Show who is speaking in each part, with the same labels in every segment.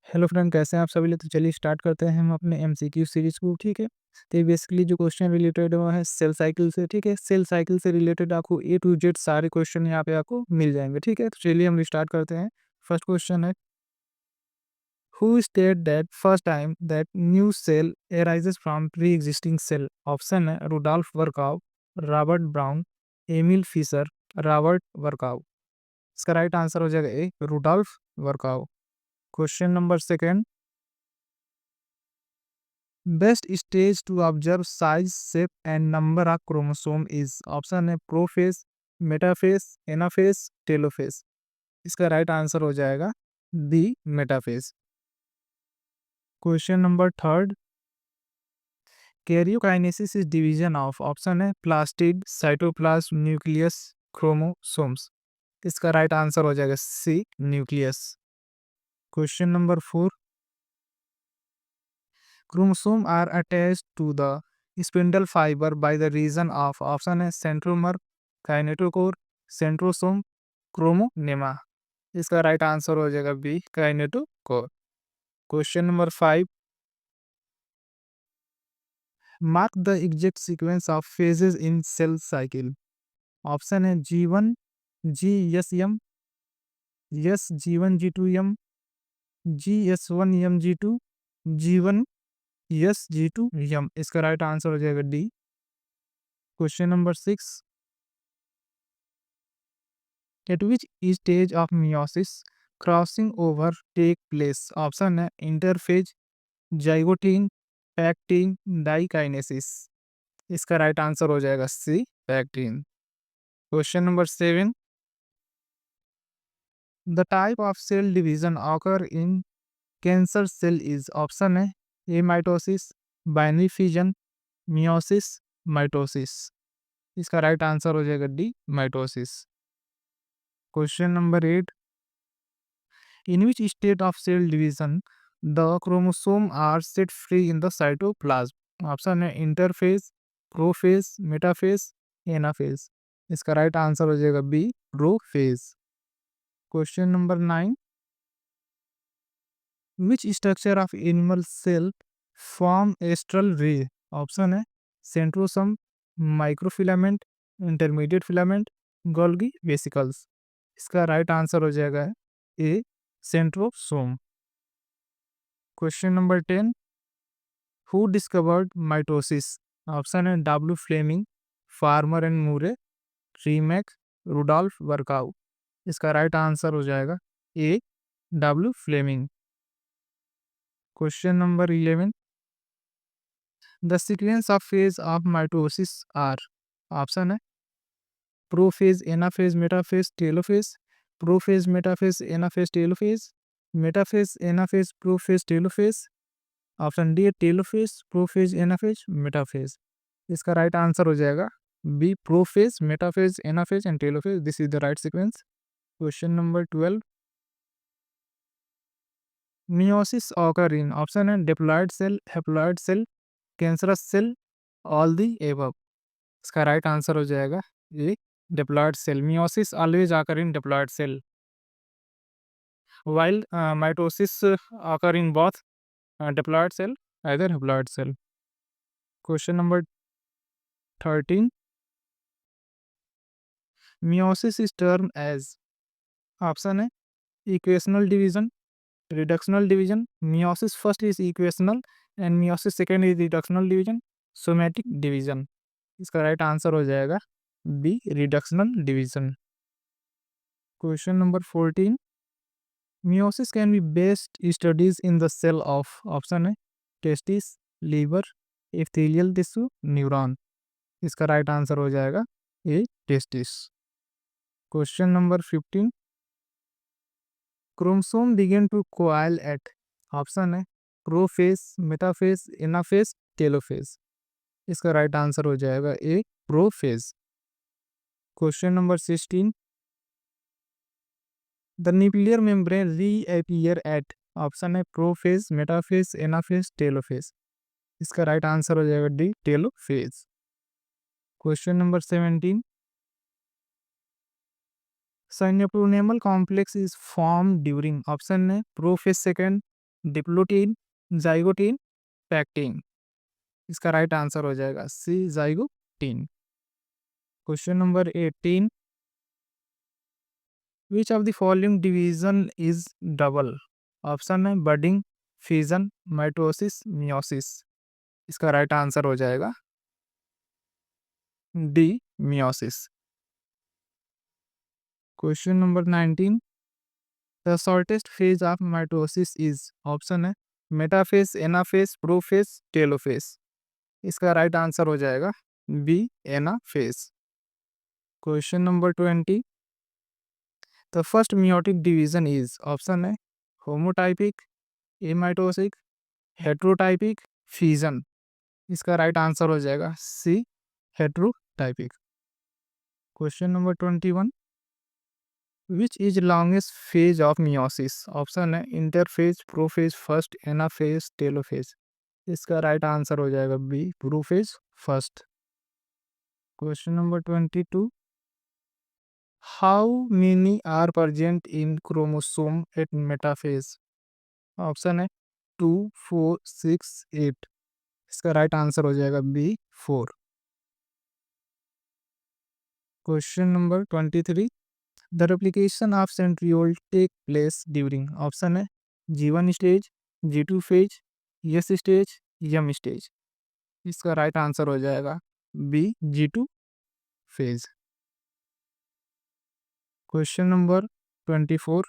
Speaker 1: Hello friend, कैसे हैं आप सभी लोग? तो चलिए स्टार्ट करते हैं हम अपने एमसीक्यू सीरीज को। ठीक है, तो ये बेसिकली जो क्वेश्चन रिलेटेड हुआ है सेल साइकिल से। ठीक है, सेल साइकिल से रिलेटेड आपको ए टू जेड सारे क्वेश्चन यहाँ पे आपको मिल जाएंगे। ठीक है, तो चलिए हम स्टार्ट करते हैं। फर्स्ट क्वेश्चन है, who state that first time that new cell arises from pre existing cell? Option है Rudolf Virchow, Robert Brown, Emil Fischer, Robert Virchow. इसका राइट आंसर हो जाएगा A Rudolf Virchow. Question number second, best stage to observe size shape and number of chromosome is? Option है prophase, metaphase, anaphase, telophase. इसका right answer हो जाएगा D metaphase. Question number third, karyokinesis is division of? Option है plastid, cytoplasm, nucleus, chromosomes. इसका right answer हो जाएगा C nucleus. Question number four, chromosome are attached to the spindle fiber by the region of? Option है centromere, kinetochore, centrosome, chromonema. इसका right answer हो जाएगा B kinetochore. Question number five, mark the exact sequence of phases in cell cycle? Option है G1 GSM, S G1 G2 M, GS1 M G2, G1 S G2 M। इसका right answer हो जाएगा D. Question number six, at which stage of meiosis crossing over take place? Option है interphase, zygotene, pachytene, diakinesis. इसका right answer हो जाएगा C pectin. Question number seven, the type of cell division occur in cancer cell is? Option है ए mitosis, binary fission, meiosis, mitosis. इसका right answer हो जाएगा D mitosis. Question number eight, in which state of cell division the chromosome are set free in the cytoplasm? Option है interphase, prophase, metaphase, anaphase. इसका right answer हो जाएगा B prophase. Question number nine, which structure of animal cell form astral ray? Option है centrosome, microfilament, intermediate filament, Golgi vesicles. इसका right answer हो जाएगा A centrosome. Question number ten, who discovered mitosis? Option है W Flemming, Farmer and Moore, Remak, Rudolf Virchow. इसका right answer हो जाएगा A W Flemming. Question number 11, the sequence of phase of mitosis are? Option है prophase, anaphase, metaphase, telophase, prophase, metaphase, anaphase, telophase, metaphase, anaphase, prophase, telophase. Option D है telophase, prophase, anaphase, metaphase. इसका right answer हो जाएगा B prophase, metaphase, anaphase and telophase. This is the right sequence. Question number 12, meiosis occur in? Option है diploid cell, haploid cell, cancerous cell, all the above. इसका right answer हो जाएगा A diploid cell. Meiosis always occur in diploid cell while mitosis occur in both diploid cell either haploid cell. Question number 13, meiosis is termed as? Option है equational division, reductional division, meiosis first is equational and meiosis second is reductional division, somatic division। इसका right answer हो जाएगा B reductional division. Question number 14, meiosis can be best studies in the cell of? Option है testis, liver, epithelial tissue, neuron. इसका right answer हो जाएगा A testis. Question number 15, chromosome begin to coil at? Option है prophase, metaphase, anaphase, telophase. इसका right answer हो जाएगा A prophase. Question number 16, the nuclear membrane reappear at? Option है prophase, metaphase, anaphase, telophase. इसका right answer हो जाएगा D telophase. Question number 17, synaptonemal complex is form during? Option है prophase second, diplotene, zygotene, pachytene. इसका right answer हो जाएगा C zygotene. Question number 18, which of the following division is double? Option है budding, fission, mitosis, meiosis. इसका right answer हो जाएगा D meiosis. Question number 19, the shortest phase of mitosis is? Option है metaphase, anaphase, prophase, telophase. इसका right answer हो जाएगा B anaphase. Question number 20, the first meiotic division is? Option है homotypic, amitotic, हेट्रोटाइपिक, fission. इसका right answer हो जाएगा C heterotypic. Question number 21, which is longest phase of meiosis? Option है interphase, prophase, first, anaphase, telophase. इसका right answer हो जाएगा B prophase first. Question number 22, how many are present in chromosome at metaphase? Option है 2, 4, 6, 8। इसका right answer हो जाएगा B 4। Question number 23, the replication of centriole take place during? Option है G1 stage, G2 phase, S stage, M stage. इसका right answer हो जाएगा B G2 phase. Question number 24,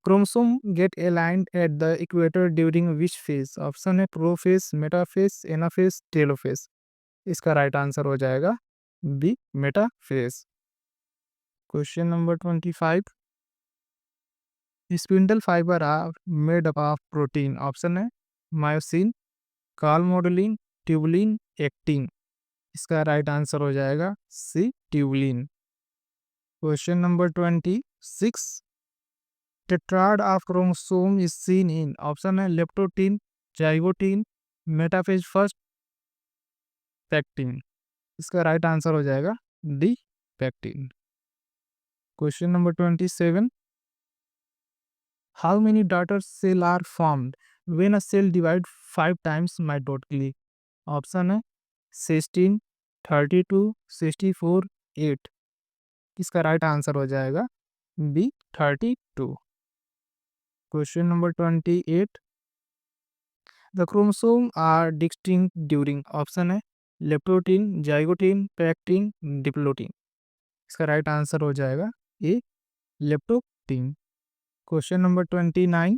Speaker 1: chromosome get aligned at the equator during which phase? Option है prophase, metaphase, anaphase, telophase. इसका right answer हो जाएगा B metaphase. Question number 25, spindle fibre are made up of protein? Option है myosin, calmodulin, tubulin, actin. इसका right answer हो जाएगा C tubulin. Question number 26, tetrad of chromosome is seen in? Option है leptotene, zygotene, metaphase first, pachytene. इसका right answer हो जाएगा D pachytene. Question number 27, how many daughter cell are formed when a cell divide 5 times mitotically? Option है 16, 32, 64, 8। इसका right answer हो जाएगा B 32। Question number 28, the chromosome are distinct during? Option है leptotene, zygotene, pachytene, diplotene. इसका right answer हो जाएगा A leptotene. Question number 29,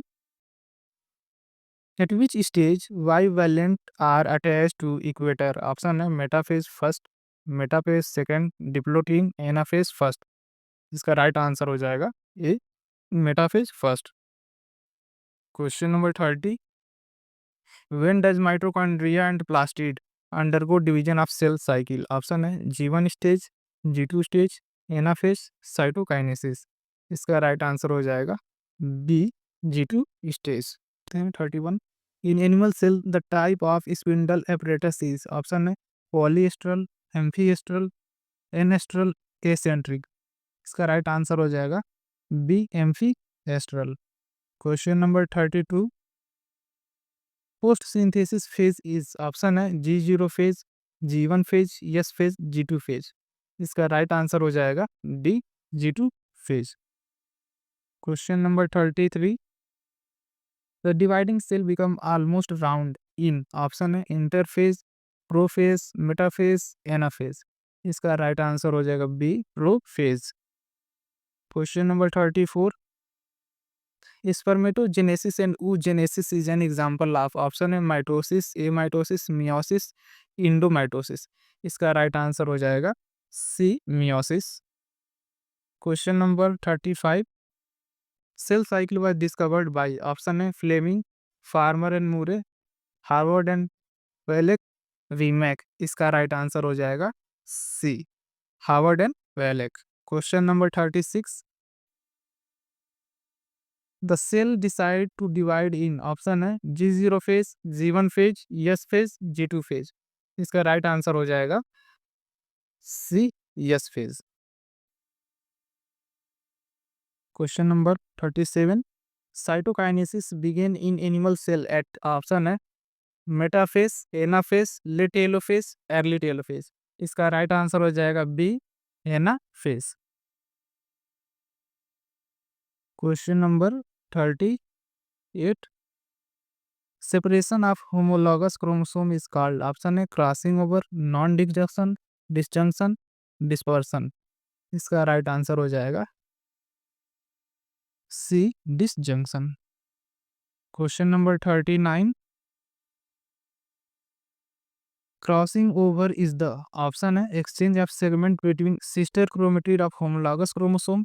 Speaker 1: at which stage bivalent are attached to equator? Option है metaphase first, metaphase second, diplotene, anaphase first. इसका right answer हो जाएगा A metaphase first. Question number 30, when does mitochondria and plastid undergo division of cell cycle? Option है G1 stage, G2 stage, anaphase, cytokinesis. इसका right answer हो जाएगा B G2 stage. 31, in animal cell the type of spindle apparatus is? Option है polyastral, amphiastral, anastral, acentric. इसका right answer हो जाएगा B amphiastral. Question number 32, post synthesis phase is? Option है G0 phase, G1 phase, S phase, G2 phase. इसका right answer हो जाएगा D G2 phase. Question number 33, the dividing cell become almost round in? Option है interphase, prophase, metaphase, anaphase. इसका right answer हो जाएगा B prophase. Question number 34, spermatogenesis and oogenesis is an example of? Option है mitosis, amitosis, meiosis, endomitosis. इसका right answer हो जाएगा C meiosis. Question number 35, cell cycle was discovered by? Option है Fleming, Farmer and Moore, Harvard and Velek, Remak. इसका right answer हो जाएगा C Harvard and Velek. Question number 36, the cell decide to divide in? Option है G0 phase, G1 phase, S phase, G2 phase. इसका right answer हो जाएगा सी S phase. Question number 37, cytokinesis begin in animal cell at option है metaphase, anaphase, late telophase, early telophase. इसका right answer हो जाएगा B, anaphase. Question number 38, separation of homologous chromosome is called. Option है crossing over, non disjunction, disjunction, dispersion. इसका right answer हो जाएगा C, disjunction. Question number 39, crossing over is the option है exchange of segment between sister chromatid of homologous chromosome,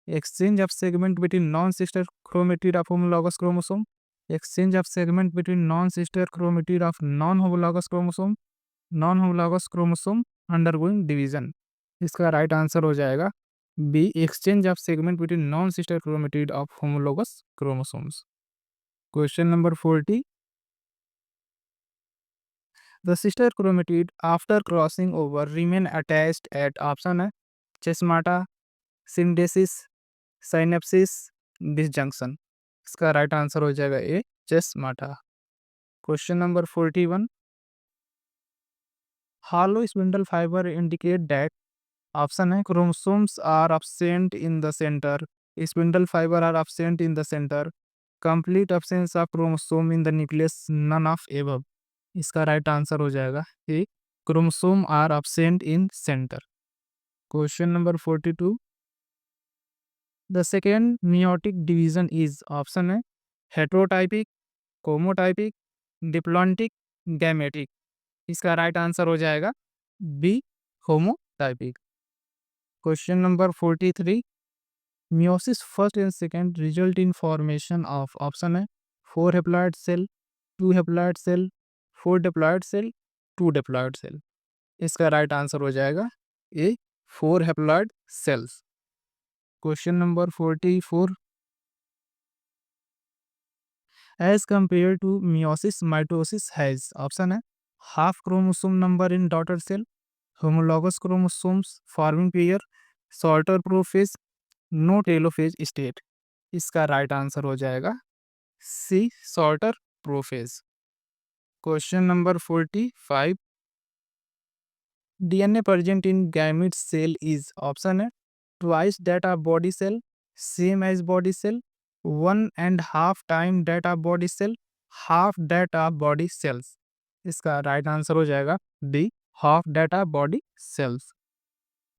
Speaker 1: exchange of segment between non-sister chromatid of homologous chromosome, exchange of segment between non-sister chromatid of non-homologous chromosome undergoing division। इसका right answer हो जाएगा B, exchange of segment between non-sister chromatid of homologous chromosomes। Question number 40, the sister chromatid after crossing over remain attached at option है chiasmata, syndesis, synapsis, disjunction. इसका right answer हो जाएगा A, chiasmata. Question number 41, hollow spindle fiber indicate that option है chromosomes are absent in the center, spindle fiber are absent in the center, complete absence of chromosome in the nucleus, none of above। इसका right answer हो जाएगा A, chromosome are absent in center। Question number 42, the second meiotic division is option है heterotypic, homotypic, diplontic, gametic. इसका right answer हो जाएगा B, homotypic. Question number 43, meiosis first and second result in formation of option है 4 haploid cell, 2 haploid cell, 4 diploid cell, 2 diploid cell. इसका right answer हो जाएगा A, 4 haploid cells. Question number 44, as compare to meiosis mitosis has option है half chromosome number in daughter cell, homologous chromosomes forming pair, shorter prophase, no telophase state. इसका right answer हो जाएगा C, shorter prophase. Question number 45, DNA present in gamete cell is option है twice that of body cell, same as body cell, 1.5 time that of body cell, half that of body cells. इसका right answer हो जाएगा D, half that of body cells.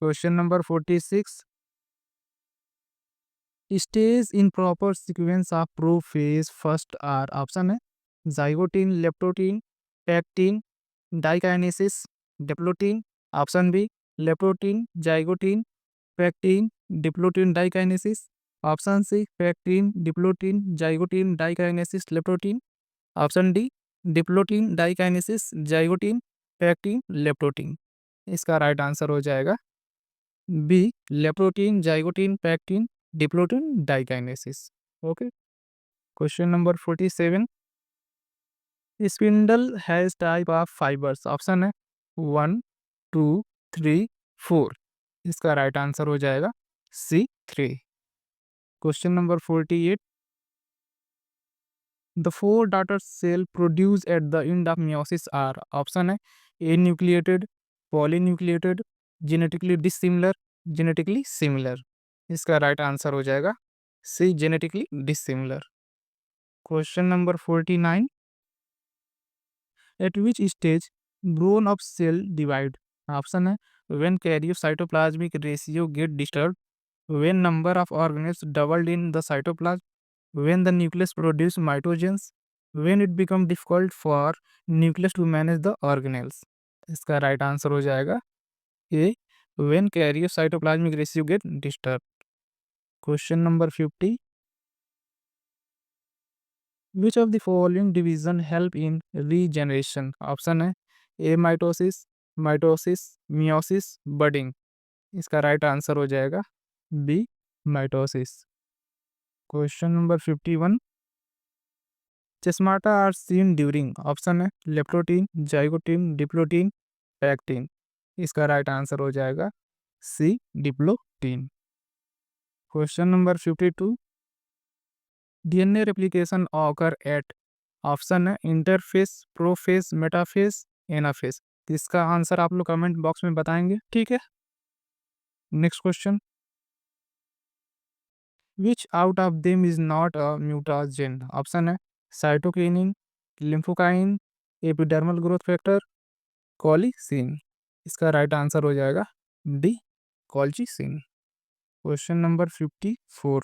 Speaker 1: Question number 46, stage in proper sequence of prophase first are option है zygotene, leptotene, pachytene, diakinesis, diplotene. Option B leptotene, zygotene, pachytene, diplotene, diakinesis. Option C pachytene, diplotene, zygotene, diakinesis, leptotene. Option D diplotene, diakinesis, zygotene, pachytene, leptotene. इसका right answer हो जाएगा B, leptotene, zygotene, pachytene, diplotene, diakinesis. Okay. Question number 47, spindle has type of fibers option है 1, 2, 3, 4। इसका right answer हो जाएगा C, 3। Question number 48, the 4 daughter cell produce at the end of meiosis are option है anucleated, polynucleated, genetically dissimilar, genetically similar. इसका right answer हो जाएगा C, genetically dissimilar. Question number 49, at which stage grown up cell divide option है when karyocytoplasmic ratio get disturb, when number of organelles doubled in the cytoplasm, when the nucleus produce mitogens, when it become difficult for nucleus to manage the organelles। इसका right answer हो जाएगा A, when karyocytoplasmic ratio get disturb. Question number 50, which of the following division help in regeneration option है ए mitosis, mitosis, meiosis, budding. इसका right answer हो जाएगा B, mitosis. Question number 51, chiasmata are seen during option है leptotene, zygotene, diplotene, pachytene. इसका right answer हो जाएगा C, diplotene. Question number 52, DNA replication occur at, option है interphase, profess, metaphase, anaphase. इसका answer आप लोग कमेंट बॉक्स में बताएंगे, ठीक है। Next question, which out of them is not a mutagen? Option है cytokinin, lymphokine, epidermal growth factor, colicin. इसका राइट आंसर हो जाएगा D, colchicine. Question number 54,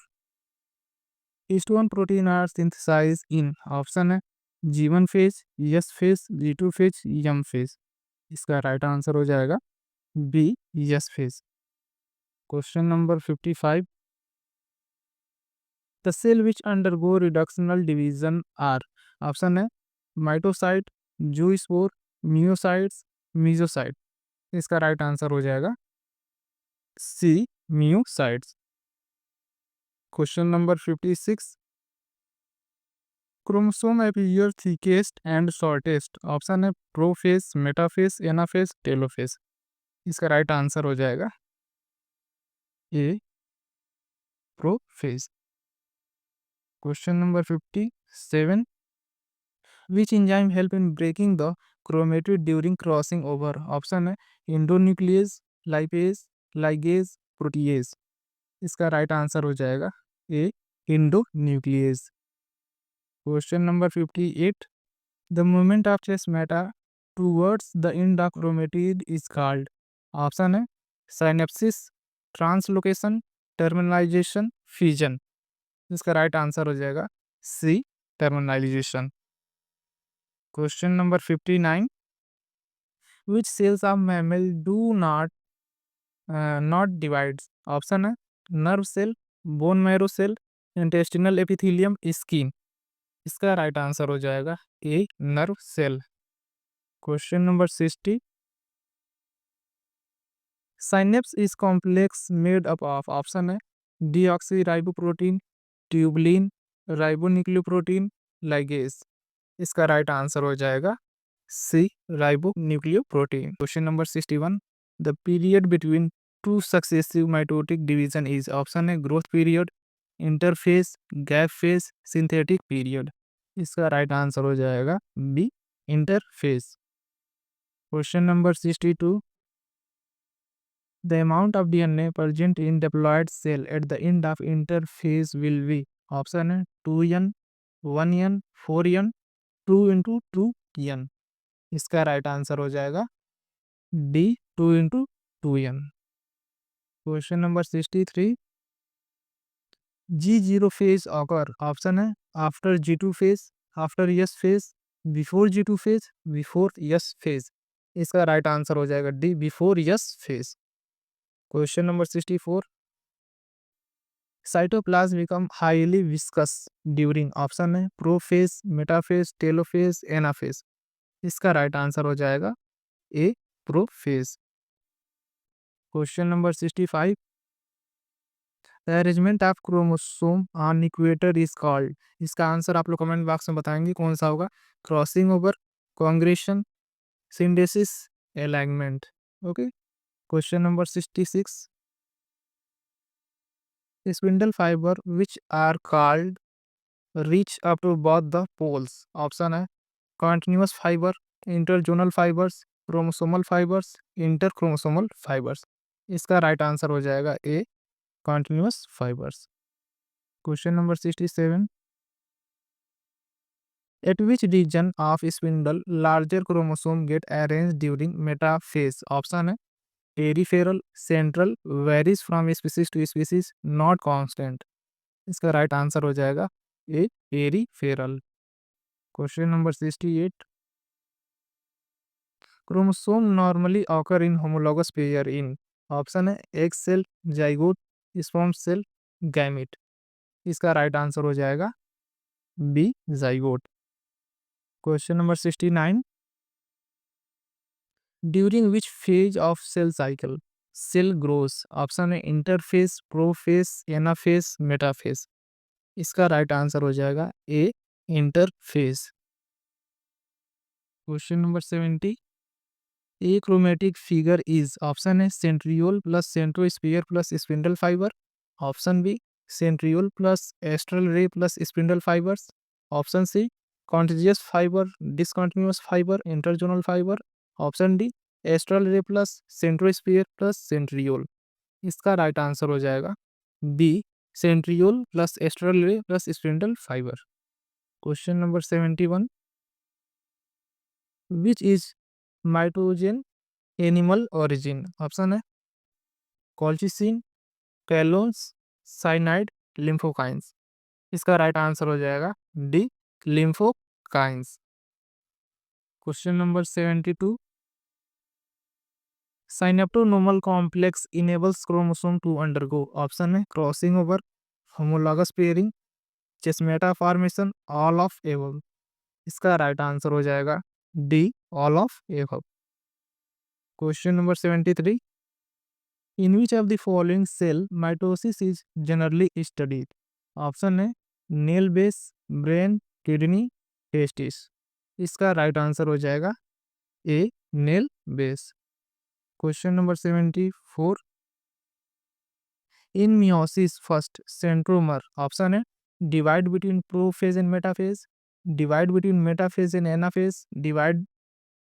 Speaker 1: histone protein are synthesize in, option है G1 phase, S phase, G2 phase, M phase. इसका right answer हो जाएगा B, S phase. Question number 55, the cell which undergo reductional division are, option है माइटोसाइट, zoospore, myocytes, मीजोसाइट। इसका right answer हो जाएगा C, meiocytes. Question number 56, chromosome appear thickest and shortest, option है prophase, metaphase, anaphase, telophase. इसका right answer हो जाएगा A, prophase. Question number 57, which enzyme help in breaking the chromatid during crossing over, option है endonuclease, lipase, ligase, protease. इसका right answer हो जाएगा A, endonuclease. Question number 58, the movement of chesmata towards the end of chromatid is called, option है synapsis, translocation, terminalization, fusion. इसका right answer हो जाएगा C, terminalization. Question number 59, which cells of mammal do not divides, option है nerve cell, bone marrow cell, intestinal epithelium, skin. इसका right answer हो जाएगा A, nerve cell. Question number 60, synapse is complex made up of, option है deoxy riboprotein, tubulin, ribonucleoprotein, ligase. इसका right answer हो जाएगा C, ribonucleoprotein. Question number 61, the period between two successive mitotic division is, option है growth period, interphase, gap phase, synthetic period. इसका right answer हो जाएगा B, interphase. Question number 62, the amount of DNA present in diploid cell at the end of interphase will be, option है 2n, 1n, 4n, 2 into 2n। इसका right answer हो जाएगा D, 2 into 2n। Question number 63, G0 phase occur, option है after G2 phase, after S phase, before G2 phase, before S phase। इसका right answer हो जाएगा D, before S phase। Question number 64, cytoplasm become highly viscous during, option है prophase, metaphase, telophase, anaphase. इसका right answer हो जाएगा A, prophase. Question number 65, the arrangement of chromosome on equator is called. इसका answer आप लोग comment box में बताएंगे कौन सा होगा, crossing over, congression, syndesis, alignment. Okay. Question number 66, spindle fiber which are called reach up to both the poles, option है continuous fiber, interzonal fibers, chromosomal fibers, interchromosomal fibers। इसका right answer हो जाएगा ए, continuous fibers। Question number 67, at which region of spindle larger chromosome get arranged during metaphase, option है peripheral, central, varies from species to species, not constant। इसका right answer हो जाएगा A, peripheral. Question number 68, chromosome normally occur in homologous pair in, option है egg cell, zygote, sperm cell, gamete. इसका right answer हो जाएगा B, zygote. Question number 69, during which phase of cell cycle cell grows, option है interphase, prophase, anaphase, metaphase. इसका right answer हो जाएगा A, interphase. Question number 70, achromatic figure is, option है centriole plus centrosphere plus spindle fibre, option B centriole plus astral ray plus spindle fibres. Option C contiguous fibre discontinuous fibre interzonal fibre. Option D astral ray plus centrosphere plus centriole. इसका right answer हो जाएगा B centriole plus astral ray plus spindle fibre. Question number 71 which is mitogen animal origin. Option है colchicine chalones cyanide lymphokines. इसका right answer हो जाएगा D lymphokines. Question number 72 synaptonemal complex enables chromosome to undergo. Option है crossing over homologous pairing chiasmata formation all of above. इसका right answer हो जाएगा D all of above. Question number 73 in which of the following cell mitosis is generally studied. Option है nail base brain kidney testis. इसका right answer हो जाएगा A nail base. Question number 74 in meiosis first centromere. Option है divide between prophase and metaphase divide between metaphase and anaphase divide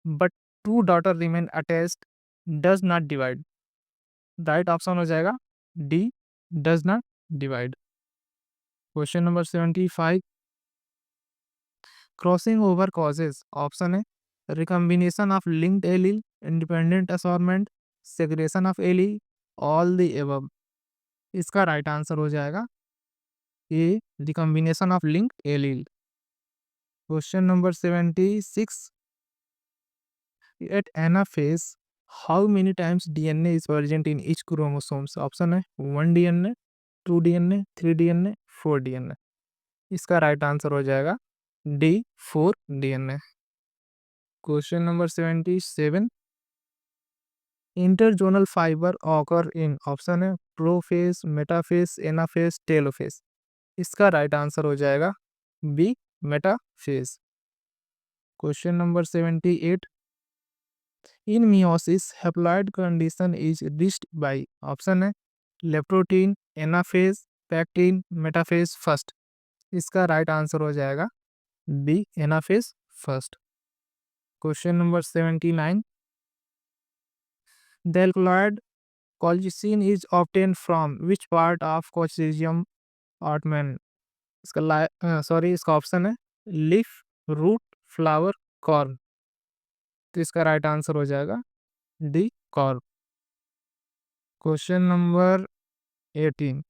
Speaker 1: but two daughter remain attached does not divide. Right option हो जाएगा D does not divide. Question number 75 crossing over causes. Option है recombination of linked allele independent assortment segregation of allele all the above. इसका right answer हो जाएगा A recombination of linked allele. Question number 76 at anaphase how many times DNA is present in each chromosomes। Option है 1 DNA 2 DNA 3 DNA 4 DNA। इसका right answer हो जाएगा D 4 DNA। Question number 77 interzonal fibre occur in. Option है prophase metaphase anaphase telophase. इसका right answer हो जाएगा B metaphase. Question number 78 in meiosis haploid condition is reached by. Option है leptotene anaphase pachytene metaphase first. इसका right answer हो जाएगा B anaphase first. Question number 79 the alkaloid colchicine is obtain from which part of colchicum Ottman. इसका option है leaf root flour corn. तो इसका right answer हो जाएगा D corn. Question number 18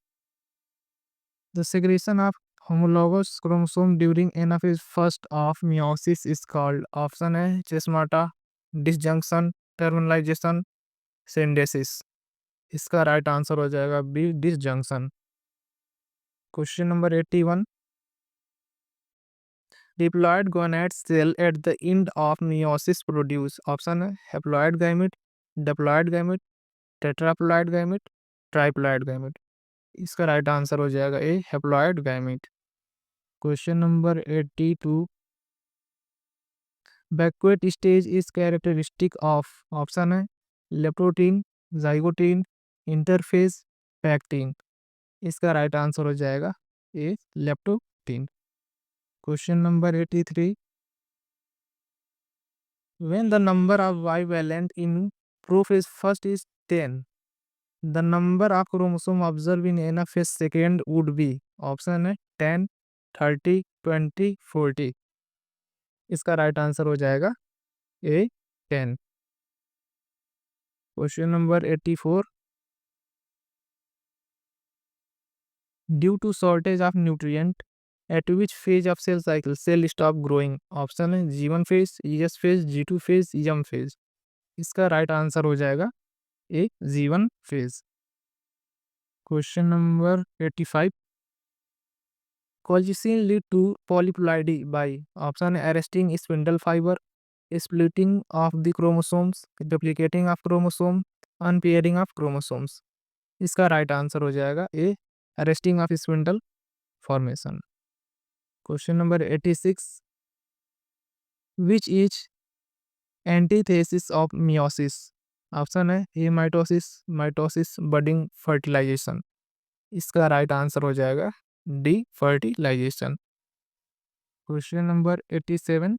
Speaker 1: the segregation of homologous chromosome during anaphase first of meiosis is called। Option है चिस्माटा disjunction terminalisation सिंडेसिस। इसका right answer हो जाएगा B disjunction. Question number 81 diploid gonad cell at the end of meiosis produce. Option है haploid gamete diploid gamete tetraploid gamete triploid gamete. इसका right answer हो जाएगा A haploid gamete. Question number 82 backward stage is characteristic of. Option है leptotene zygotene interphase pachytene. इसका right answer हो जाएगा A leptotene. Question number 83 when the number of bivalent in prophase first is 10 the number of chromosome observe in anaphase second would be. Option है 10 30 20 40। इसका right answer हो जाएगा A 10। Question number 84 due to shortage of nutrient at which phase of cell cycle cell stop growing. Option है G1 phase ES phase G2 phase EM phase. इसका right answer हो जाएगा A G1 phase. Question number 85 colchicine lead to polyploidy by. Option है arresting spindle fibre splitting of the chromosomes duplicating of chromosome unpairing of chromosomes। इसका right answer हो जाएगा A arresting of spindle formation. Question number 86 which is antithesis of meiosis. Option है ए mitosis mitosis budding fertilisation. इसका right answer हो जाएगा D fertilisation. Question number 87,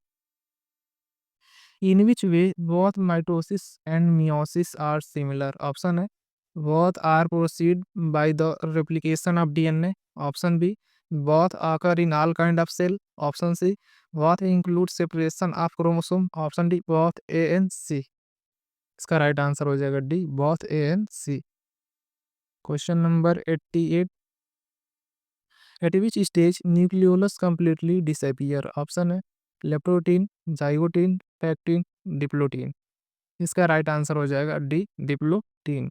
Speaker 1: in which way both mitosis and meiosis are similar? Option है both are proceed by the replication of DNA, option B both occur in all kind of cell, option C both include separation of chromosome, option D both A and C. इसका right answer हो जाएगा D both A and C. Question number 88, at which stage nucleolus completely disappear? Option है leptotene, zygotene, pachytene, diplotene. इसका right answer हो जाएगा D diplotene.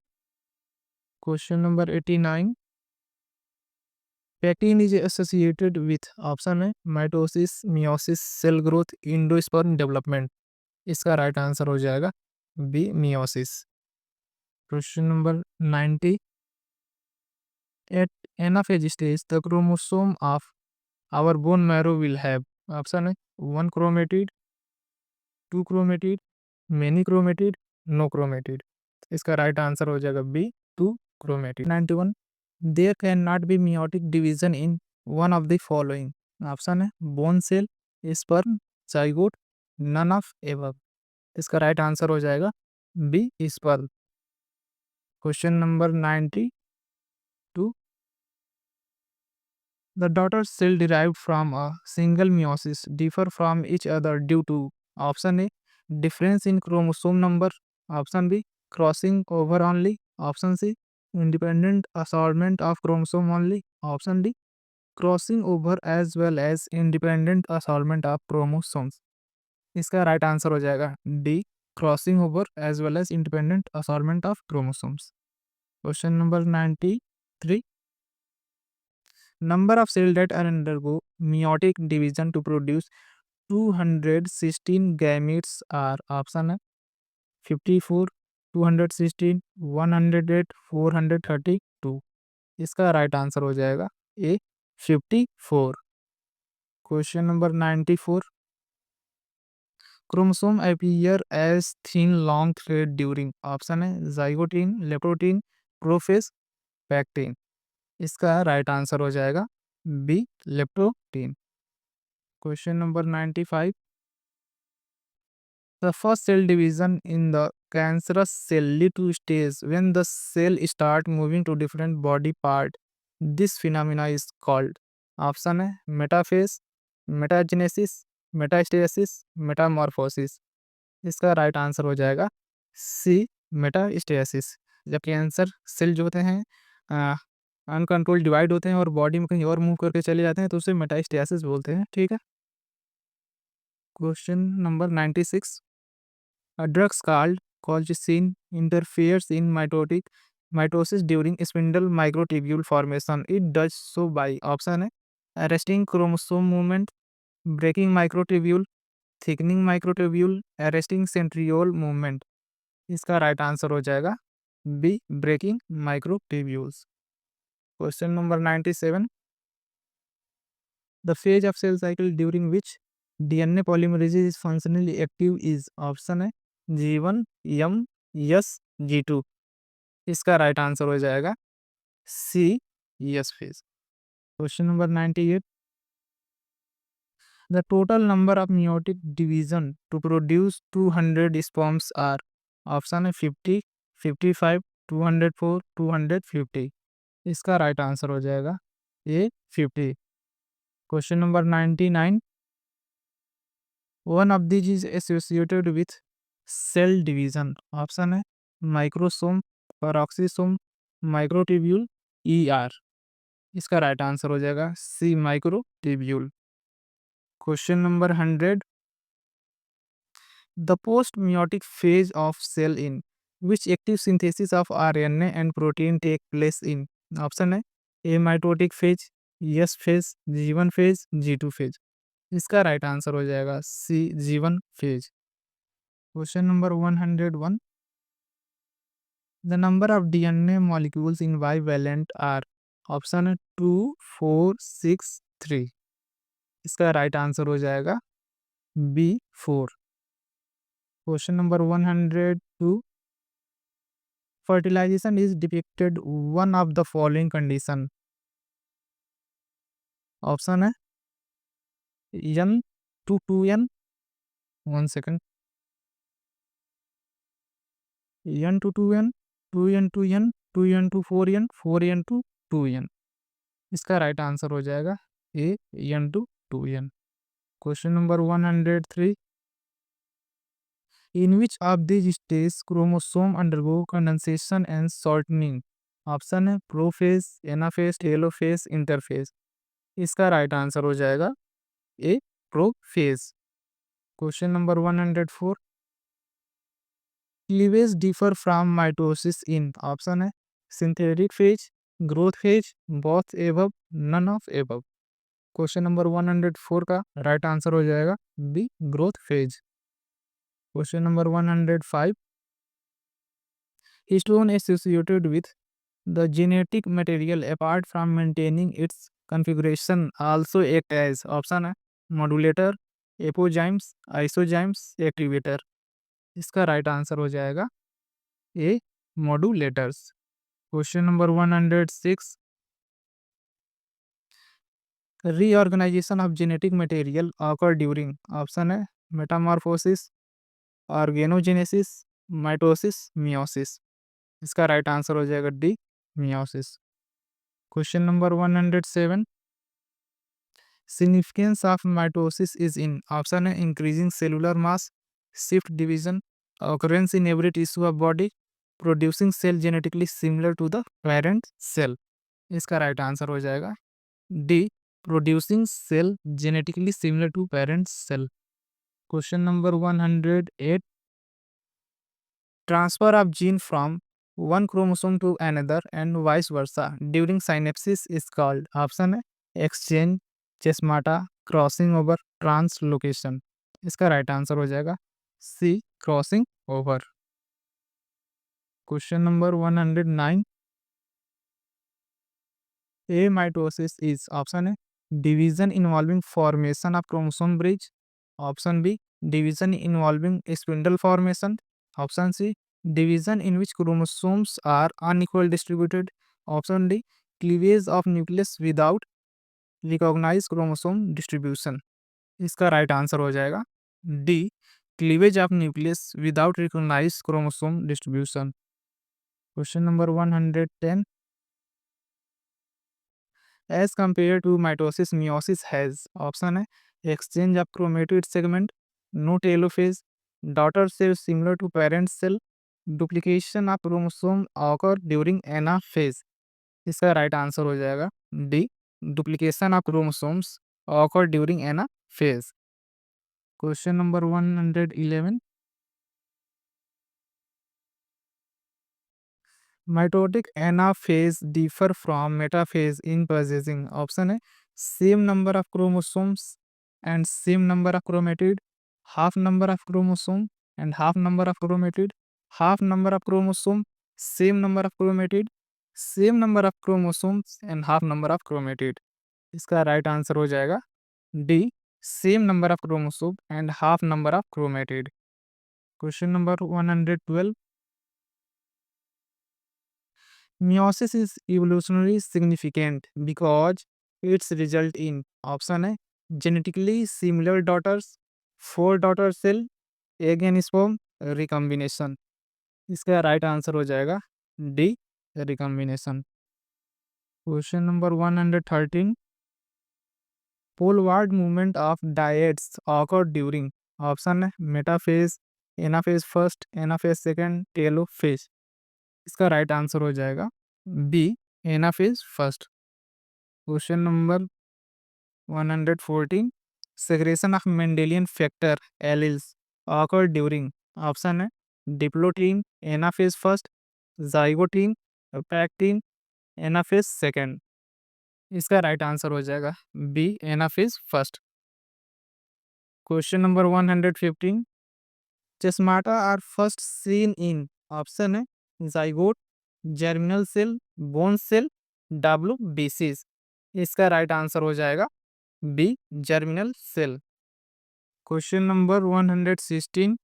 Speaker 1: Question number 89, pachytene is associated with, option है mitosis, meiosis, cell growth, endosperm development. इसका right answer हो जाएगा B meiosis. Question number 90, at anaphase stage the chromosome of our bone marrow will have, option है one chromatid, two chromatid, many chromatid, no chromatid. इसका right answer हो जाएगा B two chromatid. 91, there can not be meiotic division in one of the following, option है bone cell, sperm, zygote, none of above. इसका right answer हो जाएगा B sperm. Question number 92, the daughter cell derived from a single meiosis differ from each other due to, option A difference in chromosome number, option B crossing over only, option C independent assortment of chromosome only, option D crossing over as well as independent assortment of chromosomes। इसका right answer हो जाएगा D crossing over as well as independent assortment of chromosomes. Question number 93, number of cells that undergo meiotic division to produce 216 gametes are, option है 54, 216, 108, 432। इसका right answer हो जाएगा A 54। Question number 94, chromosome appear as thin long thread during, option है zygotene, leptotene, prophase, pachytene. इसका right answer हो जाएगा B leptotene. Question number 95, the first cell division in the cancerous cell lead to stage when the cell start moving to different body part. This phenomena is called, option है metaphase, metagenesis, metastasis, Metamorphosis. इसका right answer हो जाएगा सी metastasis. जब cancer cell जो होते हैं uncontrol divide होते हैं और बॉडी में कहीं और मूव करके चले जाते हैं तो उसे मेटास्टेसिस बोलते हैं। ठीक है। Question number 96, a drug called colchicine interferes in mitosis during spindle microtubule formation. It does so by, option है arresting chromosome movement, breaking microtubule, thickening microtubule, arresting centriole movement। इसका राइट आंसर हो जाएगा B breaking microtubules. Question number 97, the phase of cell cycle during which DNA polymerase is functionally active is, option है G1, M, S, G2। इसका right answer हो जाएगा C S phase. Question number 98, the total number of meiotic division to produce 200 sperms are, option है 50, 55, 204, 250। इसका right answer हो जाएगा A 50। Question number 99, one of this is associated with cell division, option है microsome, peroxisome, microtubule, ER. इसका right answer हो जाएगा C microtubule. Question number 100, the post meiotic phase of cell in which active synthesis of RNA and protein take place in, option है A mitotic phase, S phase, G1 phase, G2 phase. इसका right answer हो जाएगा C G1 phase. Question number 101, the number of DNA molecules in bivalent are, option है 2, 4, 6, 3। इसका right answer हो जाएगा B 4। Question number 102, fertilization is depicted one of the following condition. Option है n to 2n, 1 second, n to 2n, 2n to n, 2n to 4n, 4n to 2n. इसका right answer हो जाएगा ए n to 2n. Question number 103. In which of these stages chromosome undergo condensation and shortening? Option है prophase, anaphase, telophase, interphase. इसका right answer हो जाएगा A prophase. Question number 104. Cleavage differ from mitosis in. Option है synthetic phase, growth phase, both above, none of above. Question number 104 का right answer हो जाएगा B growth phase. Question number 105. Histone associated with the genetic material apart from maintaining its configuration also act as. Option है modulator, apoenzymes, isozymes, activator. इसका right answer हो जाएगा A modulators. Question number 106. Reorganisation of genetic material occur during. Option है metamorphosis, organogenesis, mitosis, meiosis. इसका right answer हो जाएगा D meiosis. Question number 107. Significance of mitosis is in. Option है increasing cellular mass, shift division, occurrence in every tissue of body, producing cell genetically similar to the parent cell. इसका right answer हो जाएगा D producing cell genetically similar to parent cell. Question number 108. Transfer of gene from one chromosome to another and vice versa during synapsis is called. Option है exchange, chiasmata, crossing over, translocation. इसका right answer हो जाएगा C crossing over. Question number 109. Amitosis is. Option है division involving formation of chromosome bridge. Option B division involving spindle formation. Option C division in which chromosomes are unequal distributed. Option D cleavage of nucleus without recognized chromosome distribution. इसका right answer हो जाएगा D cleavage of nucleus without recognised chromosome distribution. Question number 110. As compare to mitosis meiosis has. Option है exchange of chromatid segment, no telophase, daughter cell similar to parent cell, duplication of chromosome occur during anaphase. इसका right answer हो जाएगा D duplication of chromosomes occur during anaphase. Question number 111. Mitotic anaphase differ from metaphase in possessing. Option है same number of chromosomes and same number of chromatid, half number of chromosome and half number of chromatid, half number of chromosome, same number of chromatid, same number of chromosomes and half number of chromatid. इसका right answer हो जाएगा D same number of chromosome and half number of chromatid. Question number 112. Meiosis is evolutionarily significant because its result in. Option है genetically similar daughters, 4 daughter cell, egg and sperm, recombination. इसका right answer हो जाएगा D recombination. Question number 113. Poleward movement of dyads occur during. Option है metaphase, anaphase first, anaphase second, telophase. इसका right answer हो जाएगा B anaphase first. Question number 114. Segregation of Mendelian factor alleles occur during. Option है diplotene, anaphase first, zygotene, pachytene, anaphase second. इसका right answer हो जाएगा B anaphase first. Question number 115. Chiasmata are first seen in. Option है zygote, germinal cell, bone cell, W BCs. इसका right answer हो जाएगा B germinal cell. Question number 116.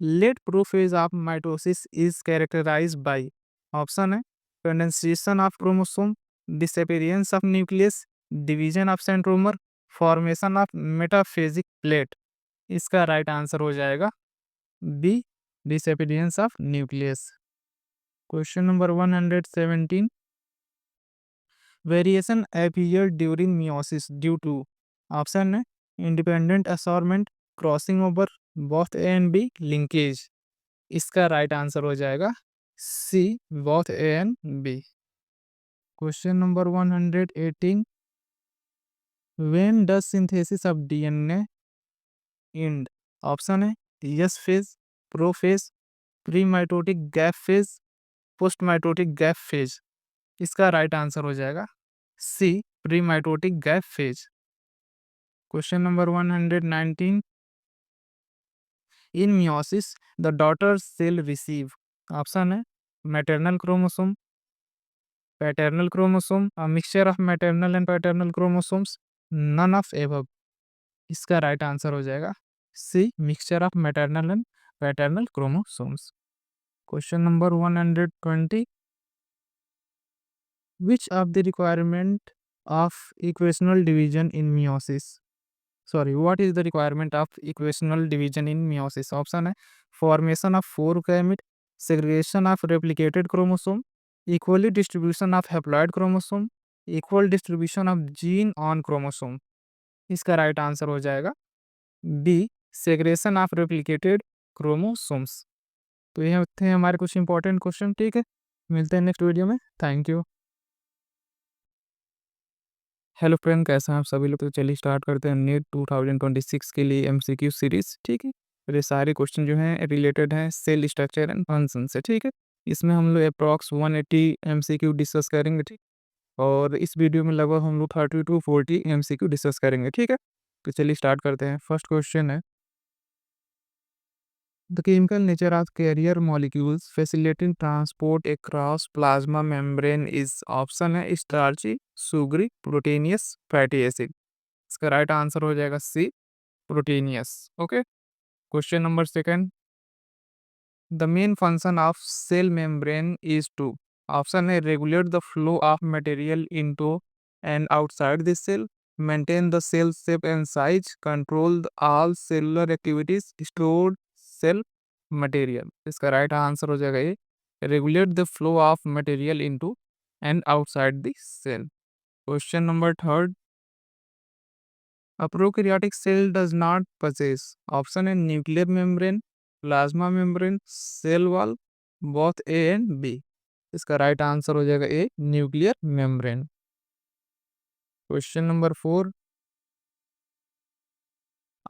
Speaker 1: Late prophase of mitosis is characterised by. Option है condensation of chromosome, disappearance of nucleus, division of centromere, formation of metaphasic plate. इसका right answer हो जाएगा B, disappearance of nucleus. Question number 117, variation appear during meiosis due to. Option है independent assortment, crossing over, both A and B, linkage. इसका right answer हो जाएगा C, both A and B. Question number 118, when does synthesis of DNA and. Option है yes phase, pro phase, pre mitotic gap phase, post mitotic gap phase. इसका right answer हो जाएगा सी, pre mitotic gap phase. Question number 119, in meiosis the daughter cell receive. Option है maternal chromosome, paternal chromosome, a mixture of maternal and paternal chromosomes, none of above. इसका right answer हो जाएगा C, mixture of maternal and paternal chromosomes. Question number 120, which of the requirement of equational division in meiosis, sorry, what is the requirement of equational division in meiosis? Option है formation of 4 gamete, segregation of replicated chromosome, equally distribution of haploid chromosome, equal distribution of gene on chromosome। इसका right answer हो जाएगा B, segregation of replicated chromosomes. तो ये होते हैं हमारे कुछ इंपॉर्टेंट क्वेश्चन। ठीक है, मिलते हैं नेक्स्ट वीडियो में। Thank you. हेलो फ्रेंड, कैसे हैं आप सभी लोग। तो चलिए स्टार्ट करते हैं नीट 2026 के लिए एमसीक्यू सीरीज। ठीक है, तो ये सारे क्वेश्चन जो हैं रिलेटेड हैं सेल स्ट्रक्चर एंड फंक्शन से। ठीक है, इसमें हम लोग अप्रॉक्स 180 एमसीक्यू डिस्कस करेंगे। ठीक, और इस वीडियो में लगभग हम लोग 30 to 40 एमसीक्यू डिस्कस करेंगे। ठीक है, तो चलिए स्टार्ट करते हैं। फर्स्ट क्वेश्चन है, the chemical nature of carrier molecules facilitating transport across plasma membrane is. Option है starchy, sugary, proteinaceous, fatty acid. इसका राइट आंसर हो जाएगा C, proteinaceous. Okay, question number second, the main function of cell membrane is to. Option है regulate the flow of material into and outside the cell, maintain the cell shape and size, control all cellular activities, store cell material। इसका right answer हो जाएगा ये, regulate the flow of material into and outside the cell. Question number third, a prokaryotic cell does not possess। Option है nuclear membrane, plasma membrane, cell wall, both A and B. इसका right answer हो जाएगा A, nuclear membrane. Question number four,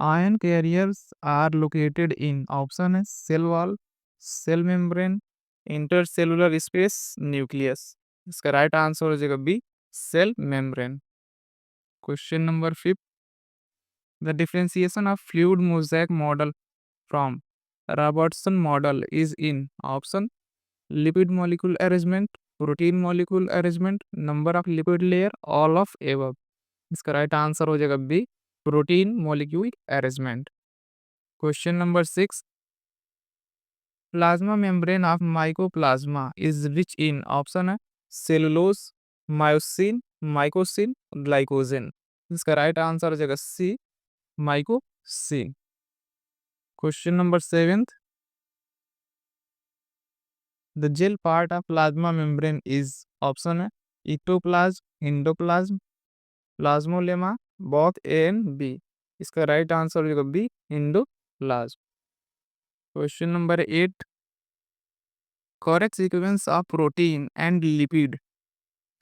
Speaker 1: ion carriers are located in. Option है cell wall, cell membrane, intercellular space, nucleus. इसका right answer हो जाएगा B, cell membrane. Question number fifth, the differentiation of fluid mosaic model from Robertson model is in. Option lipid molecule arrangement, protein molecule arrangement, number of lipid layer, all of above. इसका right answer हो जाएगा B, protein molecule arrangement. Question number six, plasma membrane of mycoplasma is rich in. Option है cellulose, myosin, mycosin, glycogen. इसका right answer हो जाएगा C, mycosin. Question number seventh, the gel part of plasma membrane is. Option है ectoplasm, endoplasm, plasmalemma, both A and B. इसका right answer हो जाएगा B, endoplasm. Question number eight, correct sequence of protein and lipid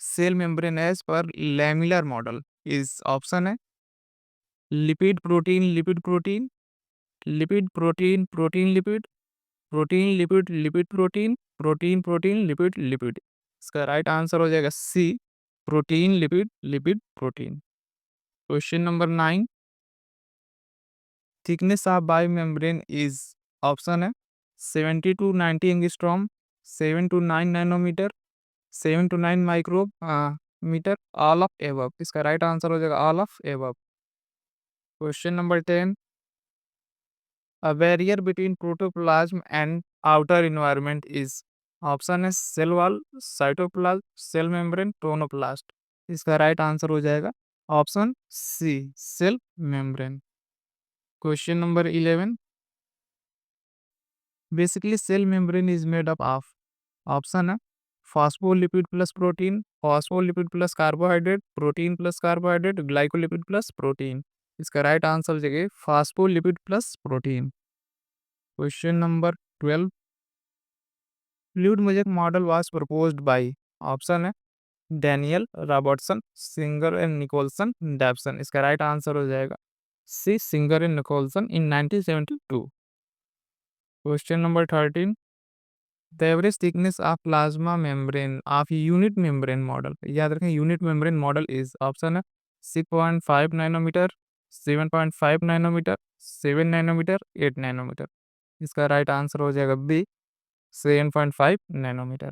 Speaker 1: cell membrane as per lamellar model is. Option है lipid protein, lipid protein, lipid protein, protein lipid, protein lipid, lipid protein, protein protein, lipid lipid. इसका right answer हो जाएगा C, protein lipid, lipid protein. Question number 9, thickness of bio membrane is. Option है 70 to 90 angstrom, 7 to 9 nanometre, 7 to 9 micrometre, all of above. इसका right answer हो जाएगा all of above. Question number 10, A barrier between protoplasm and outer environment is option है cell wall, cytoplasm, cell membrane, tonoplast. इसका right answer हो जाएगा option C, cell membrane. Question number 11, basically cell membrane is made up of option है phospholipid plus protein, phospholipid plus carbohydrate, protein plus carbohydrate, glycolipid plus protein. इसका right answer हो जाएगा phospholipid plus protein. Question number 12, fluid music model was proposed by option है Daniel Robertson, Singer and Nicolson, Dapson. इसका right answer हो जाएगा C, Singer and Nicolson in 1972। Question number 13, the average thickness of plasma membrane of unit membrane model, याद रखें unit membrane model is option है 6.5 nanometre, 7.5 nanometre, 7 nanometre, 8 nanometre. इसका right answer हो जाएगा B, 7.5 nanometre.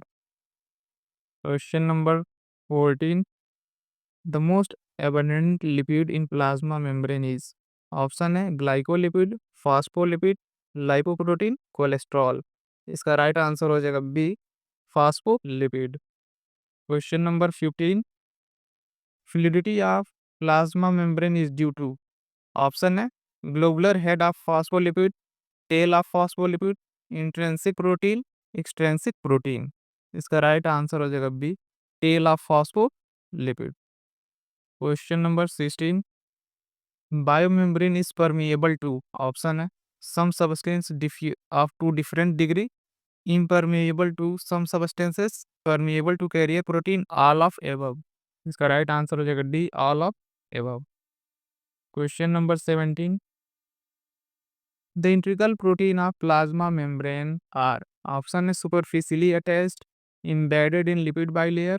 Speaker 1: Question number 14, the most abundant lipid in plasma membrane is option है glycolipid, phospholipid, lipoprotein, cholesterol. इसका right answer हो जाएगा B, phospholipid. Question number 15, fluidity of plasma membrane is due to option है globular head of phospholipid, tail of phospholipid, intrinsic protein, extrinsic protein. इसका right answer हो जाएगा B, tail of phospholipid. Question number 16, biomembrane is permeable to option है some substance of to different degree, impermeable to some substances, permeable to carrier protein, all of above। इसका right answer हो जाएगा D, all of above। Question number 17, the integral protein of plasma membrane are option है superficially attached, embedded in lipid bilayer,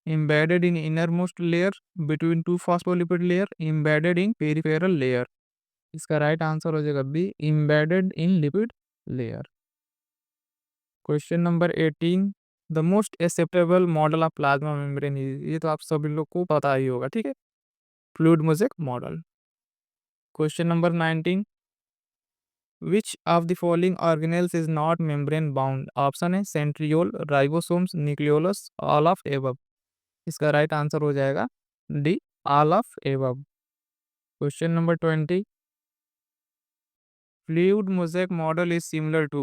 Speaker 1: embedded in innermost layer between two phospholipid layer, embedded in peripheral layer। इसका right answer हो जाएगा B, embedded in lipid layer। Question number 18, the most acceptable model of plasma membrane, ये तो आप सभी लोग को पता ही होगा, ठीक है, fluid mosaic model. Question number 19, which of the following organelles is not membrane bound option है centriole, ribosomes, nucleolus, all of above. इसका राइट आंसर हो जाएगा D, all of above. Question number 20, fluid mosaic model is similar to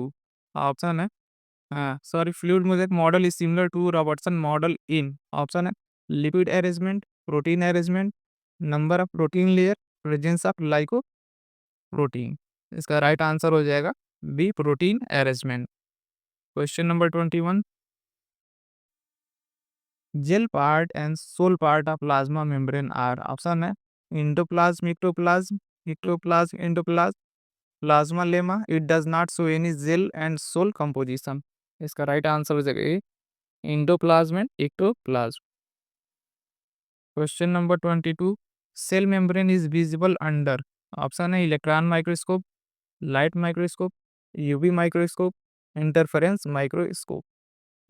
Speaker 1: option है fluid mosaic model is similar to Robertson model in option है lipid arrangement, protein arrangement, number of protein layer, presence of glyco protein. इसका right answer हो जाएगा B, protein arrangement. Question number 21, gel part and sol part of plasma membrane are option है endoplasm, ectoplasm, ectoplasm, endoplasm, plasmalemma, it does not show any gel and sol composition. इसका right answer हो जाएगा A, endoplasm and ectoplasm. Question number 22, cell membrane is visible under option है electron microscope, light microscope, UV microscope, interference microscope.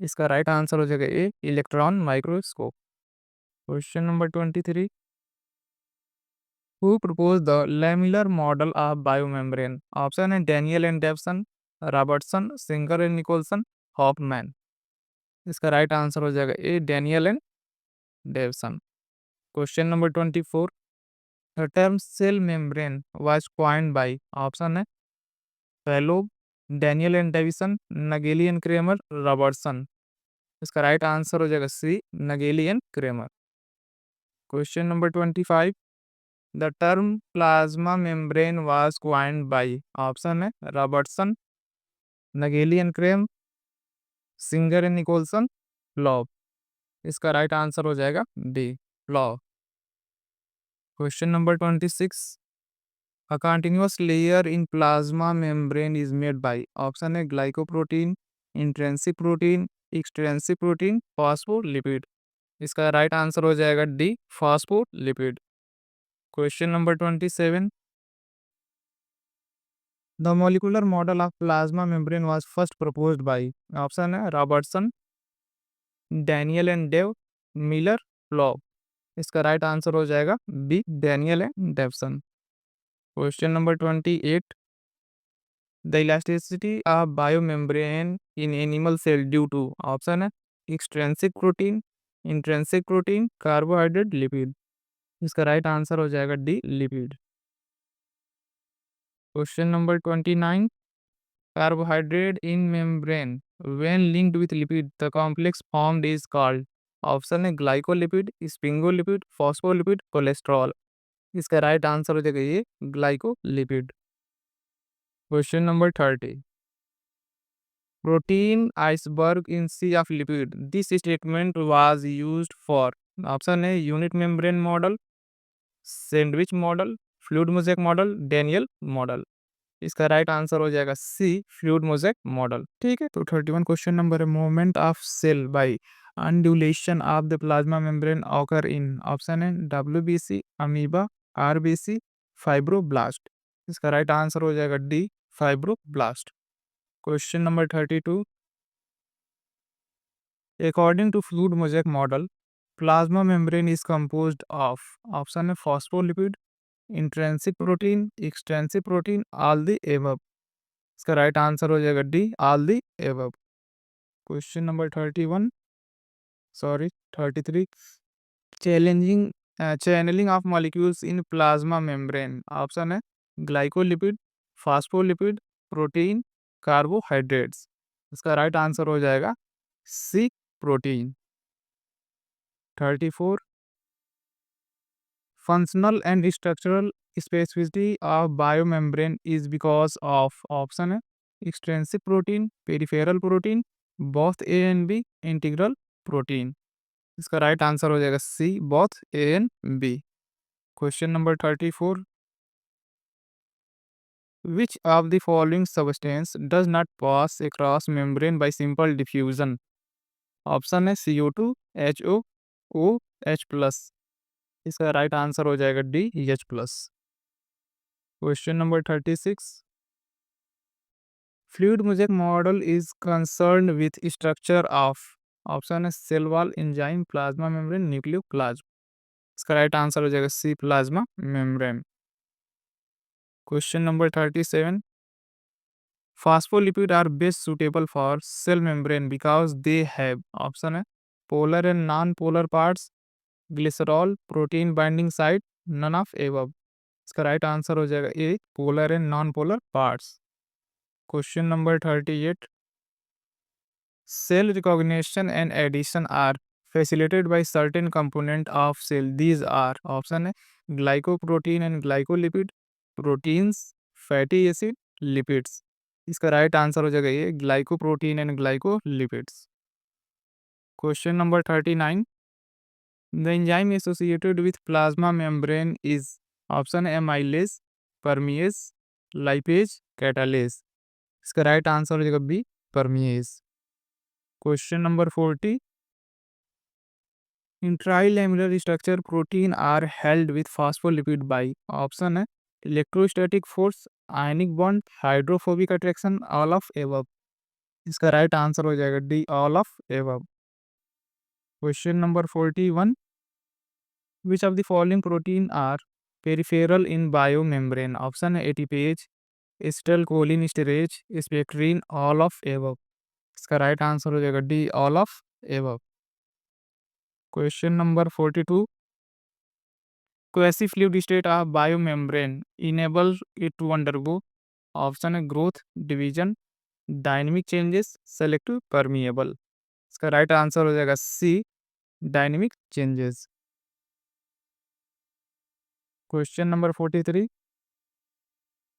Speaker 1: इसका right answer हो जाएगा ए, electron microscope. Question number 23, who propose the lamellar model of biomembrane option है Daniel and Davson, Robertson, Singer and Nicolson, Hoffman. इसका right answer हो जाएगा A, Daniel and Davson. Question number 24, the term cell membrane was coined by option है फेलोव, Daniel and Davison, Nageli and Cramer, Robertson. इसका right answer हो जाएगा C, Nageli and Cramer. Question number 25, the term plasma membrane was coined by option है Robertson, Nageli and Cramer, Singer and Nicolson, Lowe. इसका right answer हो जाएगा D, Lowe. Question number 26, a continuous layer in plasma membrane is made by option है glycoprotein, intrinsic protein, extrinsic protein, phospholipid. इसका right answer हो जाएगा D, phospholipid. Question number 27, the molecular model of plasma membrane was first proposed by option है Robertson, Daniel and Dave, Miller, Lowe. इसका right answer हो जाएगा B, Daniel and Davson. Question number 28, the elasticity of biomembrane in animal cell due to option है extrinsic protein, intrinsic protein, carbohydrate, lipid. इसका right answer हो जाएगा D lipid. Question number 29, carbohydrate in membrane when linked with lipid the complex formed is called option है glycolipid, sphingolipid, phospholipid, cholesterol. इसका right answer हो जाएगा ये glycolipid. Question number 30, protein iceberg in sea of lipid this statement was used for option है unit membrane model, sandwich model, fluid mosaic model, Daniel model. इसका right answer हो जाएगा सी fluid mosaic model. ठीक है, तो 31 क्वेश्चन नंबर है movement of cell by undulation of the plasma membrane occur in option है WBC, amoeba, RBC, fibroblast. इसका right answer हो जाएगा D fibroblast. Question number 32, according to fluid mosaic model plasma membrane is composed of option है phospholipid, intrinsic protein, extrinsic protein, all the above. इसका right answer हो जाएगा D all the above. Question number 33, challenging channelling of molecules in plasma membrane option है glycolipid, phospholipid, protein, carbohydrates. इसका right answer हो जाएगा C protein. 34, functional and structural specificity of biomembrane is because of option है extrinsic protein, peripheral protein, both A and B, integral protein। इसका right answer हो जाएगा सी both A and B। Question number 34, which of the following substance does not pass across membrane by simple diffusion? Option है CO2, HO, OH+। इसका right answer हो जाएगा D H+। Question number 36, fluid mosaic model is concerned with structure of option है cell wall, enzyme, plasma membrane, nucleoplasm. इसका right answer हो जाएगा C plasma membrane. Question number 37, phospholipid are best suitable for cell membrane because they have option है polar end non polar parts, glycerol, protein binding site, none of above. इसका right answer हो जाएगा ए polar end non polar parts. Question number 38, cell recognition and addition are facilitated by certain component of cell. These are option है glycoprotein and glycolipid, proteins, fatty acid, lipids। इसका right answer हो जाएगा ये glycoprotein and glycolipids. Question number 39, the enzyme associated with plasma membrane is option है amylase, permease, lipase, catalase. इसका right answer हो जाएगा B permease. Question number 40, in trilamellar structure protein are held with phospholipid by option है electrostatic force, ionic bond, hydrophobic attraction, all of above. इसका right answer हो जाएगा D all of above. Question number 41, which of the following protein are peripheral in biomembrane option है ATPase, acetyl cholinesterase, spectrin, all of above. इसका right answer हो जाएगा D all of above. Question number 42, quasi fluid state of biomembrane enables it to undergo option है growth, division, dynamic changes, selective permeable. इसका right answer हो जाएगा C dynamic changes. Question number 43,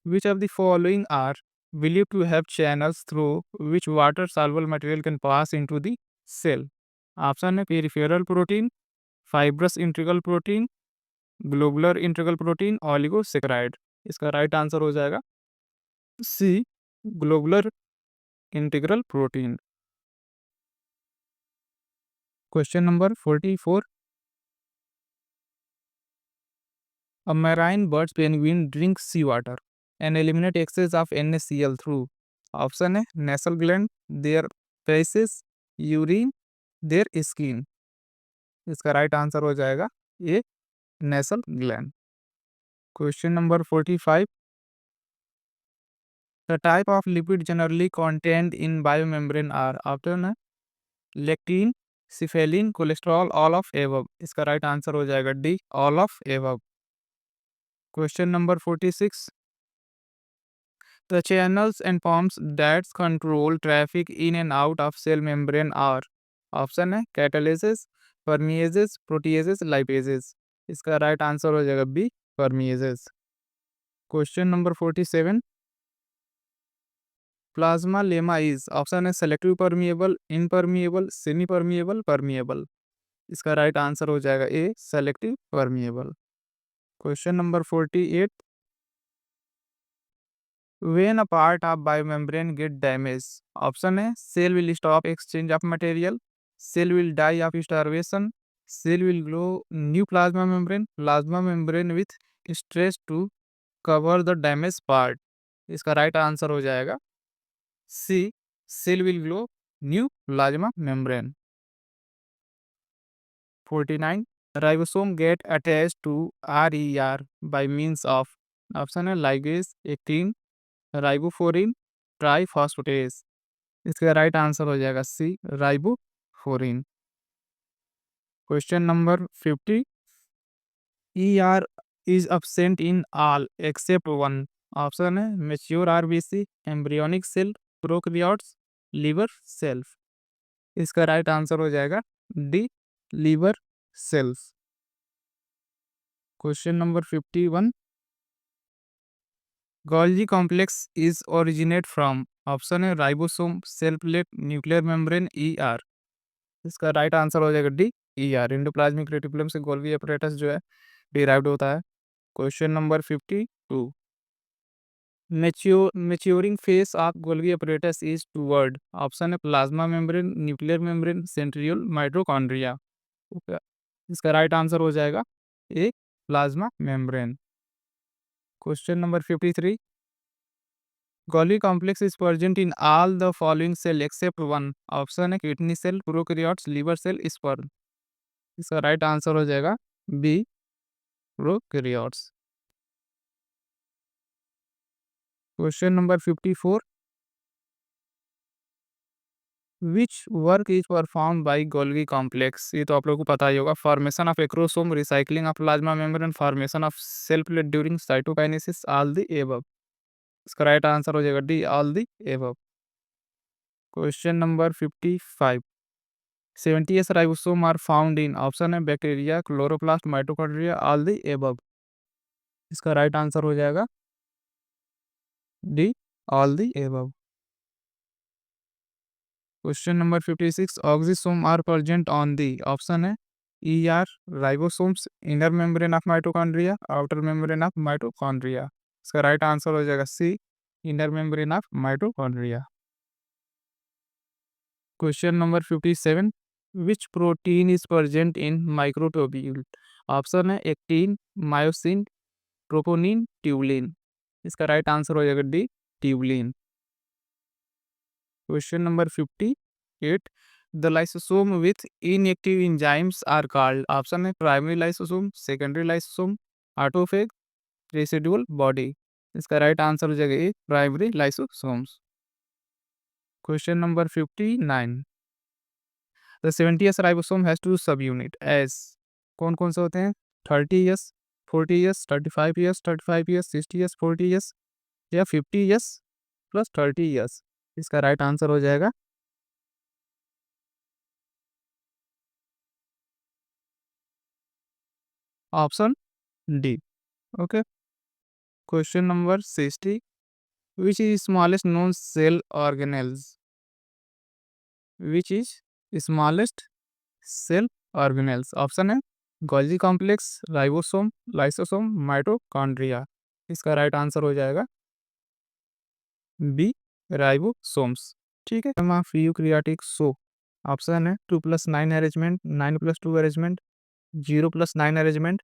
Speaker 1: which of the following are believed to have channels through which water soluble material can pass into the cell? Option है peripheral protein, fibrous integral protein, globular integral protein, oligosaccharide. इसका right answer हो जाएगा C globular integral protein. Question number 44, a marine birds penguin drinks seawater and eliminate excess of NaCl through option है nasal gland, their feces, urine, their skin। इसका right answer हो जाएगा A nasal gland। Question number 45, the type of lipid generally contained in biomembrane are, option है lectin, cephalin, cholesterol, all of above. इसका right answer हो जाएगा D, all of above. Question number 46, the channels and pumps that control traffic in and out of cell membrane are, option है catalysis, परमिएजेस, proteases, lipases. इसका right answer हो जाएगा B, permeases. Question number 47, plasma lemma is, option है selective permeable, impermeable, semi permeable, permeable. इसका right answer हो जाएगा A, selective permeable. Question number 48, when a part of biomembrane get damage, option है cell will stop exchange of material, cell will die of starvation, cell will glow new plasma membrane with stress to cover the damage part. इसका right answer हो जाएगा C, cell will glow new plasma membrane. 49, ribosome get attach to RER by means of, option है ligase, actin, ribophorin, triphosphatase. इसका right answer हो जाएगा C, ribophorin. Question number 50, ER is absent in all except one, option है mature RBC, embryonic cell, prokaryotes, liver cells. इसका right answer हो जाएगा D, liver cells. Question number 51, Golgi complex is originate from, option है ribosome, cell plate, nuclear membrane, ER। इसका right answer हो जाएगा D, ER। Endoplasmic reticulum से Golgi apparatus जो है डिराइव्ड होता है। Question number 52, maturing face of Golgi apparatus is toward, option है plasma membrane, nuclear membrane, centriole, mitochondria. Okay, इसका राइट आंसर हो जाएगा A, plasma membrane. Question number 53, Golgi complex is present in all the following cell except one, option है kidney cell, prokaryotes, liver cell, sperm. इसका right answer हो जाएगा B, prokaryotes. Question number 54, which work is perform by Golgi complex, ये तो आप लोगों को पता ही होगा। Formation of acrosome, recycling of plasma membrane, formation of cell plate during cytokinesis, all the above. इसका राइट आंसर हो जाएगा D, all the above. Question number 55, 70s ribosome are found in, option है bacteria, chloroplast, mitochondria, all the above. इसका right answer हो जाएगा D, all the above. Question number 56, oxysome are present on the, option है ER, ribosomes, inner membrane of mitochondria, outer membrane of mitochondria. इसका right answer हो जाएगा C, inner membrane of mitochondria. Question number 57, which protein is present in microtubule, option है actin, myosin, troponin, tubulin. इसका right answer हो जाएगा D, tubulin. Question number 58, the lysosome with inactive enzymes are called, option है primary lysosome, secondary lysosome, autophage, residual body. इसका right answer हो जाएगा A, primary lysosomes. Question number 59, the 70s ribosome has two sub unit as, कौन कौन से होते हैं? 30 years, 40 years, 35 years, 35 years, 60 years, 40 years, या 50 years प्लस 30 years। इसका राइट आंसर हो जाएगा option D. Okay, question number 60, which is smallest known cell organelles, which is smallest cell organelles, option है Golgi complex, ribosome, lysosome, mitochondria. इसका right answer हो जाएगा B, ribosomes. ठीक है, of eukaryotic so, option है 2+9 arrangement, 9+2 arrangement, 0+9 arrangement,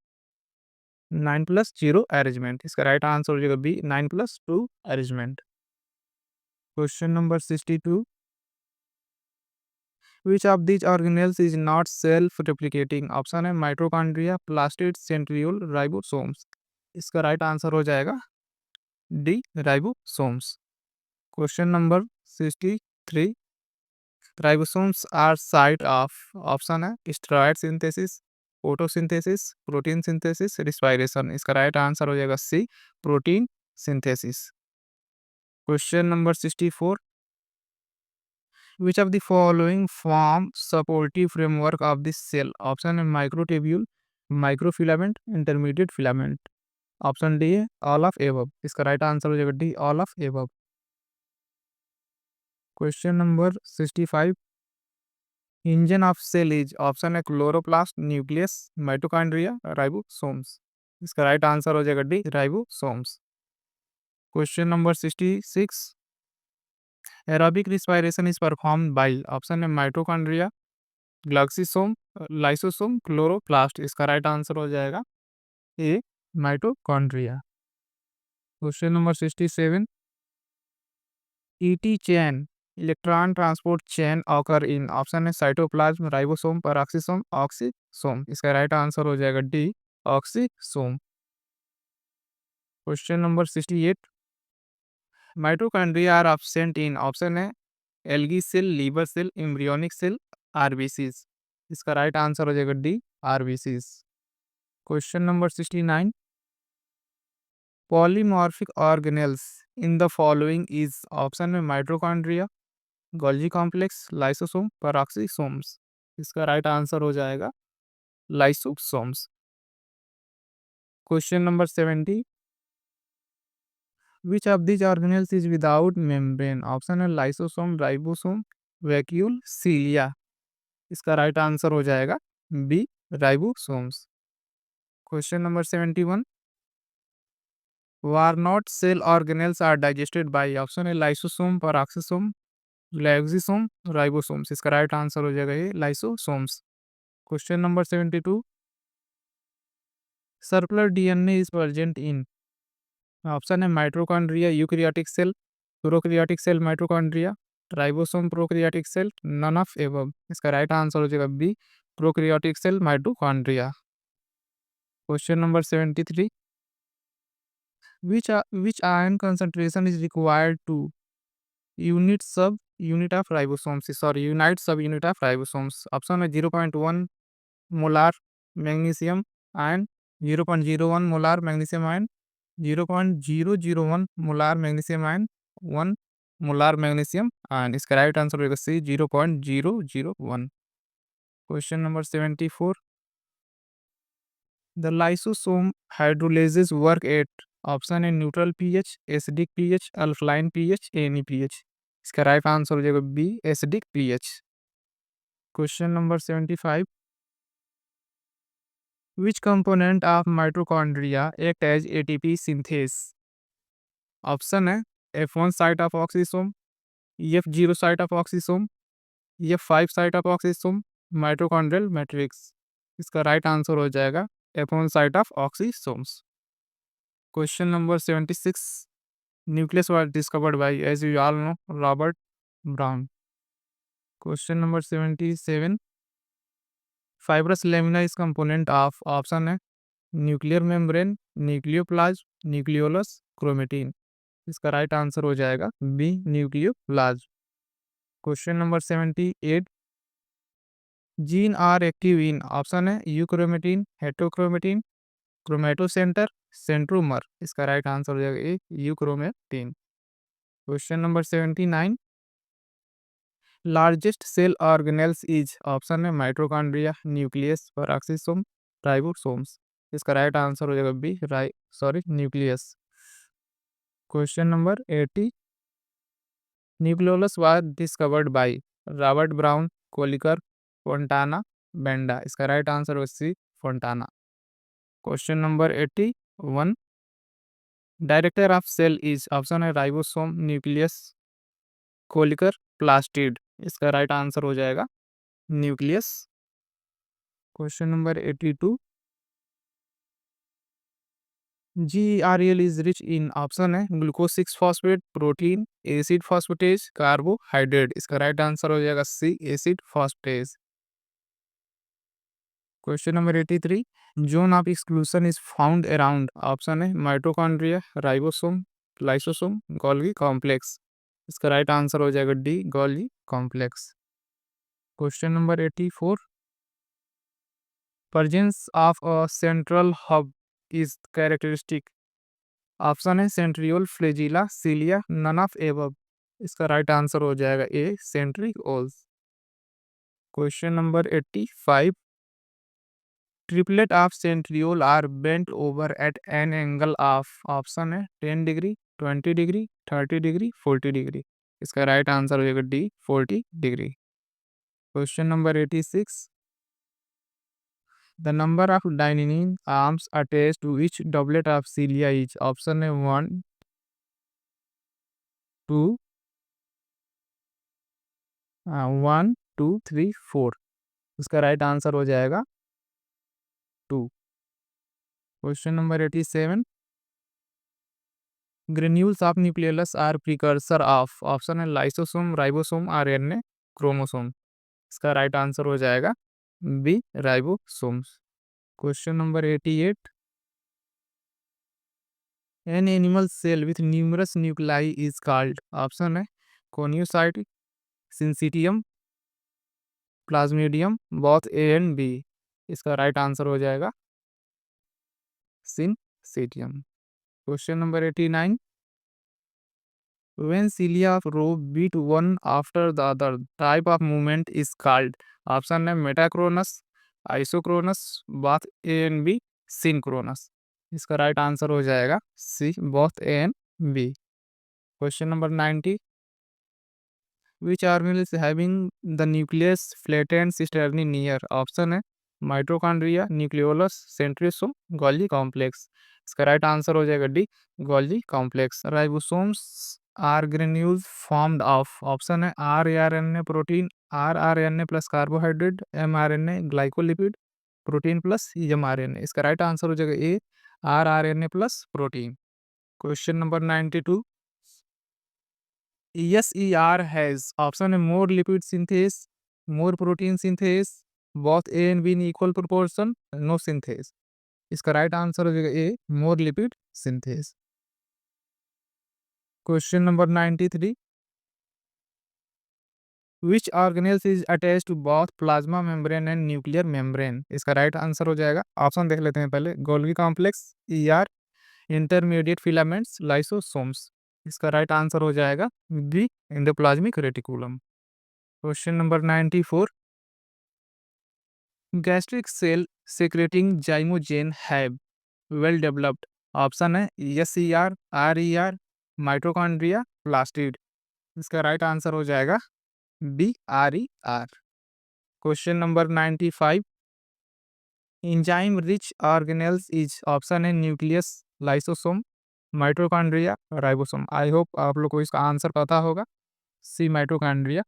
Speaker 1: 9+0 arrangement. इसका right answer हो जाएगा B, 9+2 arrangement. Question number 62, which of these organelles is not self replicating, option है माइटोकॉन्ड्रिया, प्लास्टिड, सेंट्रियोल, राइबोसोम्स। इसका राइट आंसर हो जाएगा D, ribosomes. Question number 63, ribosomes are site of, option है steroid synthesis, photosynthesis, protein synthesis, respiration. इसका right answer हो जाएगा C, protein synthesis. Question number 64, which of the following form supportive framework of this cell? Option है microtubule, microfilament, intermediate filament. Option D है all of above. इसका right answer हो जाएगा D, all of above. Question number 65, engine of cell is, option है chloroplast, nucleus, mitochondria, ribosomes. इसका right answer हो जाएगा D, ribosomes. Question number 66, aerobic respiration is performed by, option है mitochondria, glyoxysome, lysosome, chloroplast. इसका right answer हो जाएगा A, mitochondria. Question number 67, ET chain, electron transport chain occur in, option है cytoplasm, ribosome, peroxisome, oxysome. इसका right answer हो जाएगा D, oxysome. Question number 68, mitochondria are absent in, option है algae cell, liver cell, embryonic cell, RBCs. इसका right answer हो जाएगा D, RBCs. Question number 69, polymorphic organelles in the following is, option में mitochondria, Golgi complex, lysosome, peroxisomes. इसका right answer हो जाएगा lysosomes. Question number 70, which of this organelles is without membrane? Option है lysosome, ribosome, vacuole, cilia. इसका right answer हो जाएगा B, ribosomes. Question number 71, worn out cell organelles are digested by, option है lysosome, peroxisome, lysosome, ribosomes. इसका right answer हो जाएगा ये lysosomes. Question number 72, circular DNA is present in, option है mitochondria, eukaryotic cell, prokaryotic cell, mitochondria, ribosome, prokaryotic cell, none of above. इसका right answer हो जाएगा B, prokaryotic cell, mitochondria. Question number 73, which ion concentration is required to unit subunit of ribosomes, sorry, unite subunit of ribosomes? Option है 0.1 molar magnesium ion, 0.01 molar magnesium ion, 0.001 molar magnesium ion, 1 molar magnesium ion. इसका right answer होगा C, 0.001। Question number 74, the lysosome hydrolases work at, option है neutral pH, acidic pH, alkaline pH, any pH. इसका right answer हो जाएगा B, acidic pH. Question number 75, which component of mitochondria act as ATP synthase? Option है F1 site of oxysome, F0 site of oxysome, F5 site of oxysome, mitochondrial matrix. इसका right answer हो जाएगा F1 site of oxysomes. Question number 76, nucleus was discovered by, as you all know, Robert Brown. Question number 77, fibrous lamina is component of, option है nuclear membrane, nucleoplasm, nucleolus, chromatin. इसका right answer हो जाएगा B, nucleoplasm. Question number 78, gene are active in, option है euchromatin, heterochromatin, chromatocenter, centromere. इसका right answer हो जाएगा A, euchromatin. Question number 79, largest cell organelles is, option है mitochondria, nucleus, peroxisome, ribosomes. इसका right answer हो जाएगा B, nucleus. Question number 80, nucleolus was discovered by, Robert Brown, Kolliker, Fontana, Benda. इसका right answer हो C, Fontana. Question number 81, director of cell is, option है ribosome, nucleus, Kolliker, plastid. इसका right answer हो जाएगा nucleus. Question number 82, GRL is rich in, option है glucose 6 phosphate, protein, acid phosphatase, carbohydrate. इसका right answer हो जाएगा C, acid phosphatase. Question number 83, zone of exclusion is found around, option है mitochondria, ribosome, lysosome, Golgi complex. इसका right answer हो जाएगा D, Golgi complex. Question number 84, presence of a central hub is characteristic. Option है centriole, flagella, cilia, none of above. इसका right answer हो जाएगा A, centrioles. Question number 85, triplet of centriole are bent over at an angle of, option है 10 degree, 20 degree, 30 degree, 40 degree. इसका right answer हो जाएगा D, 40 degree. Question number 86, the number of dynein arms attach to each doublet of cilia is, option है 1, 2, 1, 2, 3, 4। इसका right answer हो जाएगा 2। Question number 87, granules of nucleus are precursor of, option है lysosome, ribosome, RNA, chromosome. इसका right answer हो जाएगा B, ribosomes. Question number 88, an animal cell with numerous nuclei is called, option है coenocyte, syncytium, plasmodium, both A and B. इसका right answer हो जाएगा syncytium. Question number 89, when cilia of row beat one after the other, type of movement is called, option है metachronous, isochronous, both A and B, synchronous. इसका right answer हो जाएगा C, both A and B. Question number 90, which organelle is having the nucleus flattened cisternae near, option है mitochondria, nucleolus, centrosome, Golgi complex. इसका right answer हो जाएगा D, Golgi complex. Ribosomes are granules formed of, option है RNA protein, rRNA plus carbohydrate, mRNA glycolipid, protein plus mRNA. इसका right answer हो जाएगा A, rRNA plus protein. Question number 92, ESER has, option है more lipid synthase, more protein synthase, both A and B in equal proportion, no synthase। इसका right answer हो जाएगा ए, more lipid synthase। Question number 93, which organelles is attached to both plasma membrane and nuclear membrane। इसका right answer हो जाएगा, option देख लेते हैं पहले, Golgi complex, ER, intermediate filaments, lysosomes. इसका राइट आंसर हो जाएगा B, endoplasmic reticulum. Question number 94, gastric cell secreting zymogen have well developed, option है एसईआर, आरईआर, माइटोकॉन्ड्रिया, प्लास्टिड। इसका राइट आंसर हो जाएगा B, RER. Question number 95, enzyme rich organelles is, option है nucleus, lysosome, mitochondria, ribosome. I hope आप लोग को इसका answer पता होगा, C, mitochondria.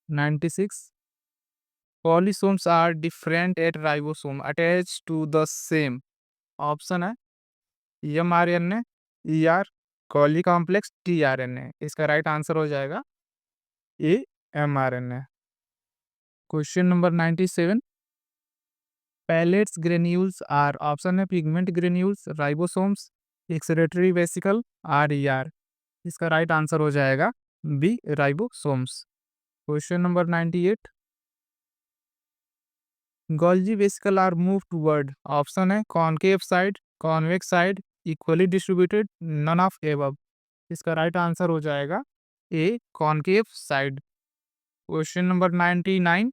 Speaker 1: 96, polysomes are different at ribosome attach to the same, option है mRNA, ER, Golgi complex, tRNA. इसका right answer हो जाएगा A, mRNA. Question number 97, Palade's granules are, option है pigment granules, ribosomes, excretory vesicle, RER. इसका right answer हो जाएगा B, ribosomes. Question number 98, Golgi vesicle are move toward, option है concave side, convex side, equally distributed, none of above. इसका right answer हो जाएगा A, concave side. Question number 99,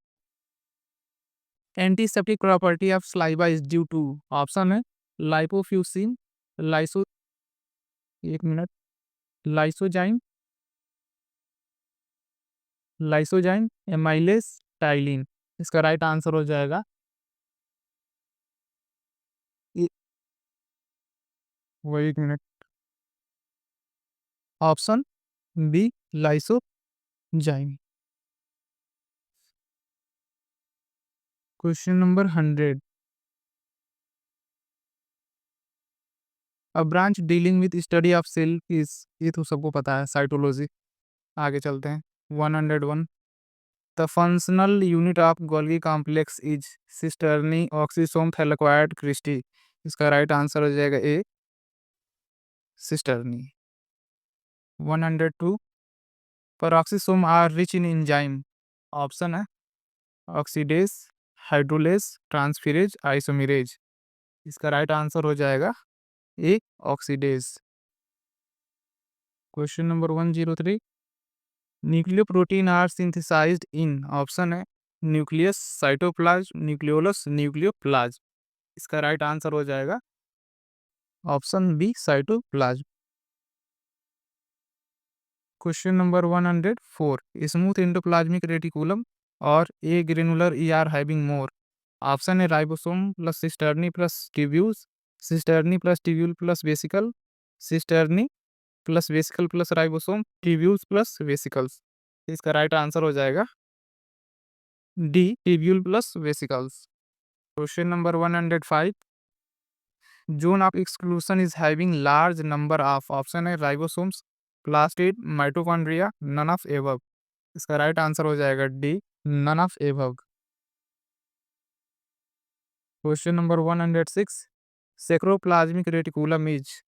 Speaker 1: antiseptic property of saliva is due to, option है lipofuscin, lyso, एक मिनट, lysozyme, lysozyme, amylase, ptyalin. इसका right answer हो जाएगा वो, एक मिनट, option B, lysozyme. Question number 100, a branch dealing with study of cell is, ये तो सबको पता है, साइटोलॉजी। आगे चलते हैं। 101, the functional unit of Golgi complex is cisternae oxysome thylakoid cristae. इसका राइट आंसर हो जाएगा A, cisternae. 102 peroxisome are rich in enzyme. Option है ऑक्सीडेज, हाइड्रोलेज, ट्रांसफेरेज, आइसोमेरेज। इसका राइट आंसर हो जाएगा A oxidase. Question number 103 nucleoprotein are synthesized in. Option है nucleus, cytoplasm, nucleolus, nucleoplasm. इसका right answer हो जाएगा option B cytoplasm. Question number 104 smooth endoplasmic reticulum और ए granular E R having more. Option है ribosome plus cisternae plus tubules, cisternae plus tubule plus vesicle, cisternae plus vesicle plus ribosome, tubules plus vesicles. इसका right answer हो जाएगा D tubule plus vesicles. Question number 105 zone of exclusion is having large number of. Option है ribosomes, plastid, mitochondria, none of above. इसका right answer हो जाएगा D none of above. Question number 106 sarcoplasmic reticulum is.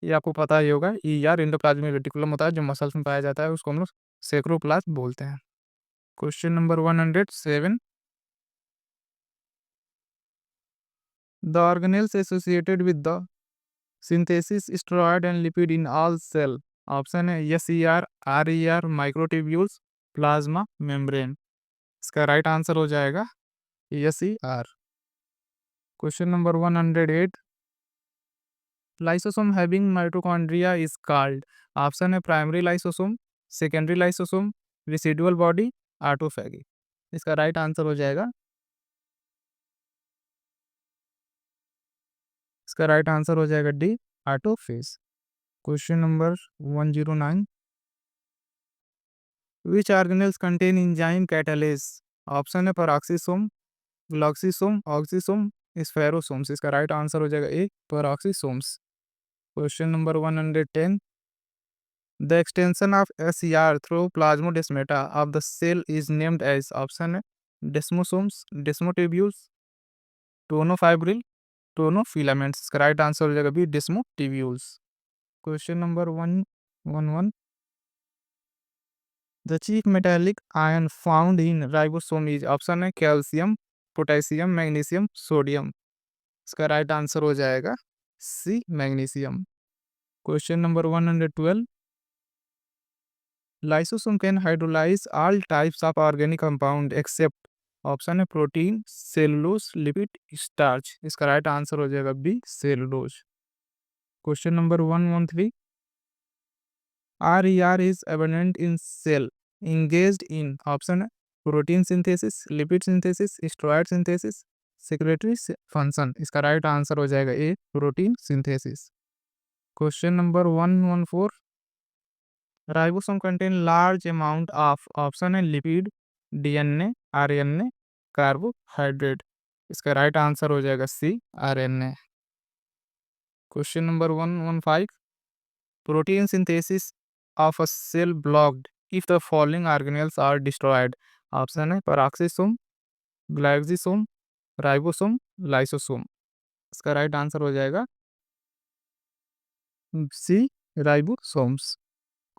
Speaker 1: ये आपको पता ही होगा, E R endoplasmic reticulum होता है जो मसल्स में पाया जाता है, उसको हम लोग सेक्रोप्लाज्म बोलते हैं। Question number 107 the organelles associated with the synthesis steroid and lipid in all cell. Option है S E R E R, microtubules, plasma, membrane. इसका राइट आंसर हो जाएगा S E R. Question number 108 lysosome having mitochondria is called. Option है primary lysosome, secondary lysosome, residual body, autophagy. इसका right answer हो जाएगा D autophage. Question number 109 which organelles contain enzyme catalase. Option है peroxisome, glyoxysome, oxysome, spherosomes. इसका right answer हो जाएगा A peroxisomes. Question number 110 the extension of SCR through plasmodesmata of the cell is named as. Option है desmosomes, desmotubules, tonofibril, tonofilaments. इसका right answer हो जाएगा B desmotubules. Question number 111 the chief metallic ion found in ribosome is. Option है calcium, potassium, magnesium, sodium. इसका right answer हो जाएगा C magnesium. Question number 112 lysosome can hydrolyse all types of organic compound except. Option है protein, cellulose, lipid, starch. इसका right answer हो जाएगा B cellulose. Question number 113 RER is abundant in cell engaged in। Option है protein synthesis, lipid synthesis, steroid synthesis, secretory function. इसका right answer हो जाएगा A protein synthesis. Question number 114 ribosome contain large amount of. Option है lipid, DNA, RNA, carbohydrate. इसका right answer हो जाएगा C RNA। Question number 115 protein synthesis of a cell blocked if the following organelles are destroyed। Option है peroxisome, glycosome, ribosome, lysosome. इसका right answer हो जाएगा C ribosomes.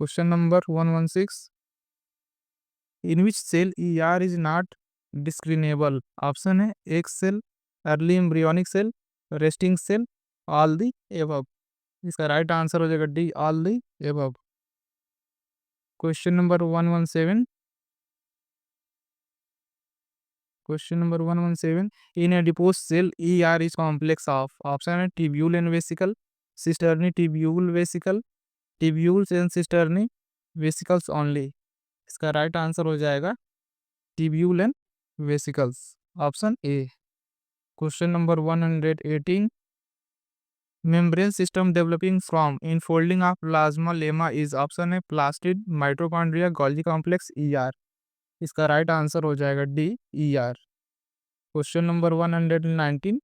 Speaker 1: Question number 116 in which cell ER is not discriminable. Option है egg cell, early embryonic cell, resting cell, all the above. इसका right answer हो जाएगा D all the above. Question number 117 in adipose cell ER is complex of. Option है tubule and vesicle, cisternae tubule vesicle, tubules and cisternae vesicles only. इसका right answer हो जाएगा tubule and vesicles, option A. Question number 118 membrane system developing from infolding of plasma lemma is. Option है plastid, mitochondria, Golgi complex, ER। इसका right answer हो जाएगा D ER। Question number 119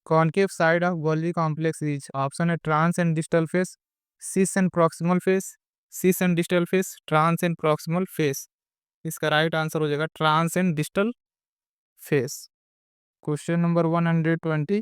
Speaker 1: concave side of Golgi complex is. Option है trans and distal face, cis and proximal face, cis and distal face, trans and proximal face. इसका right answer हो जाएगा trans and distal face. Question number 120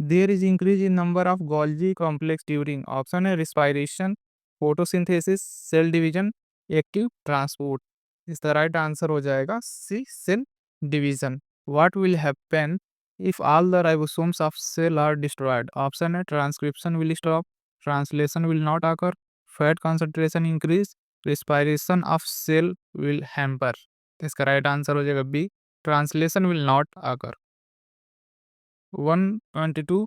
Speaker 1: there is increase in number of Golgi complex during option है respiration, photosynthesis, cell division, active transport. इसका right answer हो जाएगा C, cell division. What will happen if all the ribosomes of cell are destroyed? Option A, transcription will stop, translation will not occur, fat concentration increase, respiration of cell will hamper। इसका right answer हो जाएगा B, translation will not occur. 122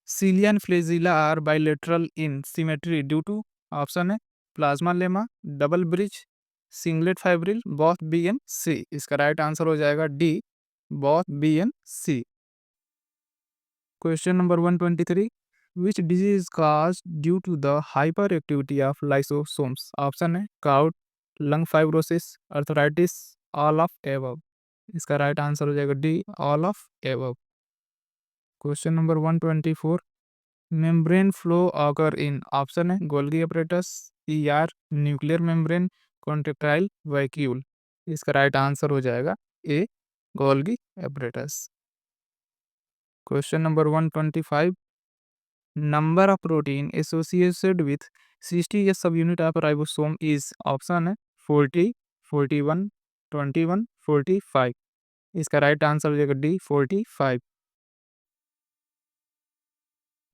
Speaker 1: Cilian flagella are bilateral in symmetry due to option है plasma lemma, double bridge, singlet fibril, both B and C. इसका right answer हो जाएगा D, both B and C. Question number 123. Which disease is caused due to the hyperactivity of lysosomes? Option है gout, lung fibrosis, arthritis, all of above। इसका right answer हो जाएगा D, all of above। Question number 124. Membrane flow occur in option है Golgi apparatus, ER, nuclear membrane, contractile vacuole. इसका right answer हो जाएगा A, Golgi apparatus। Question number 125. Number of protein associated with 60s subunit of ribosome is option है 40, 41, 21, 45। इसका right answer हो जाएगा D, 45।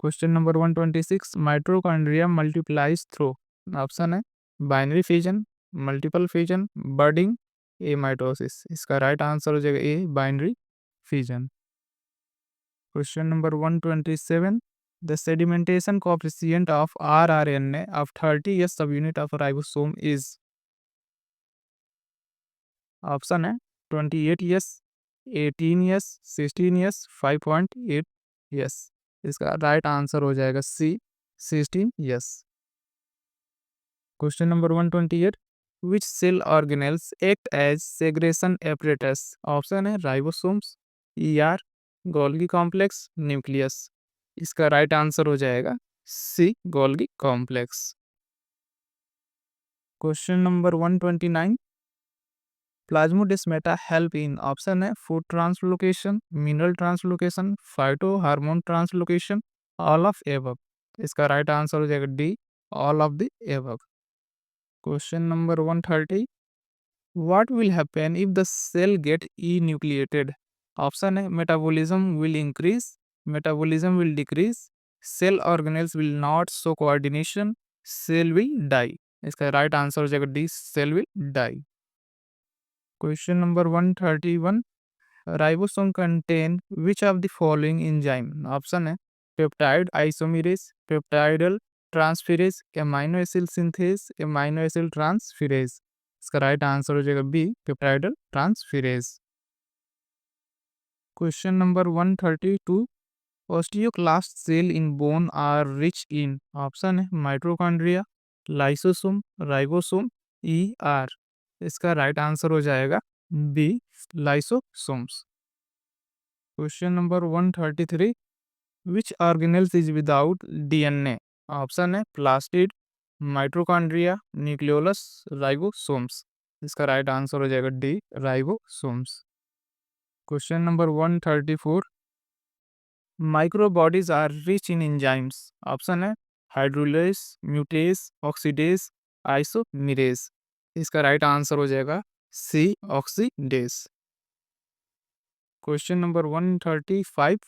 Speaker 1: Question number 126 mitochondria multiplies through option है binary fission, multiple fission, budding, amitosis. इसका right answer हो जाएगा A, binary fission. Question number 127. The sedimentation coefficient of rRNA of 30s subunit of ribosome is option है 28 years, 18 years, 16 years, 5.8 years। इसका right answer हो जाएगा सी, 16 years। Question number 128. Which cell organelles act as segregation apparatus? Option है ribosomes, ER, Golgi complex, nucleus. इसका right answer हो जाएगा C, Golgi complex. Question number 129. Plasmodesmata help in option है food translocation, mineral translocation, phyto hormone translocation, all of above. इसका right answer हो जाएगा D, all of the above. Question number 130. What will happen if the cell get enucleated? Option है metabolism will increase, metabolism will decrease, cell organelles will not show coordination, cell will die। इसका right answer हो जाएगा D, cell will die। Question number 131. Ribosome contain which of the following enzyme? Option है peptide isomerase, peptidyl transferase, amino acid synthase, amino acid transferase. इसका right answer हो जाएगा B, peptidyl transferase. Question number 132. Osteoclast cell in bone are rich in option है mitochondria, lysosome, ribosome, ER। इसका right answer हो जाएगा B, lysosomes. Question number 133. Which organelles is without DNA? Option है plastid, mitochondria, nucleolus, ribosomes. इसका right answer हो जाएगा D, ribosomes. Question number 134. Microbodies are rich in enzymes option है hydrolase, mutase, oxidase, isomerase. इसका right answer हो जाएगा C, oxidase. Question number 135.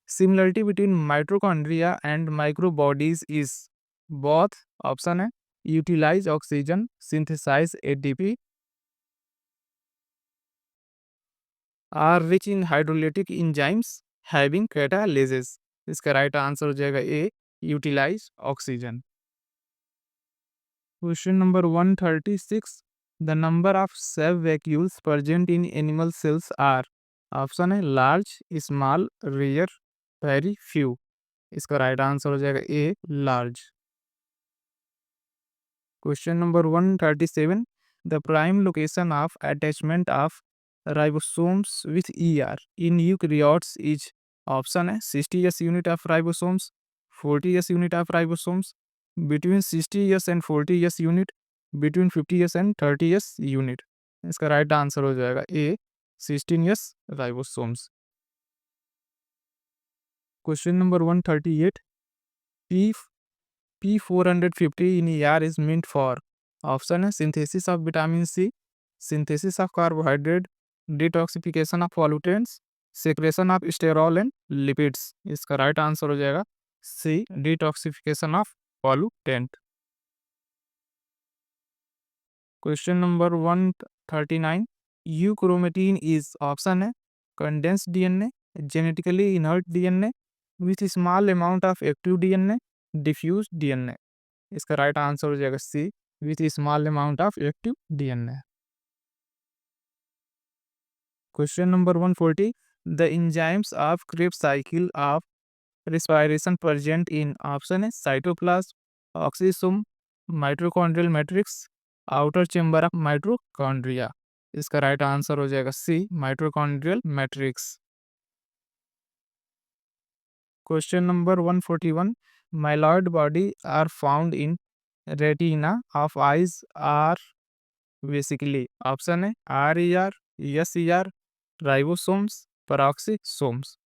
Speaker 1: Similarity between mitochondria and microbodies is both option है utilize oxygen, synthesize ATP, are rich in hydrolytic enzymes having catalysis. इसका right answer हो जाएगा A, utilize oxygen. Question number 136. The number of cell vacuoles present in animal cells are option है large, small, rare, very few. इसका right answer हो जाएगा A, large. Question number 137. The prime location of attachment of ribosomes with ER in eukaryotes is option है 60s unit of ribosomes, 40s unit of ribosomes, between 60s and 40s unit, between 50s and 30s unit। इसका right answer हो जाएगा A, 16s ribosomes। Question number 138, P P450 in ER is meant for. Option है synthesis of vitamin C, synthesis of carbohydrate, detoxification of pollutants, secretion of sterol and lipids. इसका right answer हो जाएगा C, detoxification of pollutant. Question number 139, euchromatin is, option है condensed DNA, genetically inert DNA, with small amount of active DNA, diffuse DNA. इसका right answer हो जाएगा C, with small amount of active DNA. Question number 140, the enzymes of Krebs cycle of respiration present in, option है cytoplasm, oxysome, mitochondrial matrix, outer chamber of mitochondria. इसका right answer हो जाएगा C, mitochondrial matrix. Question number 141, myeloid body are found in retina of eyes are basically, option है R E R, S E R, ribosomes, peroxisomes.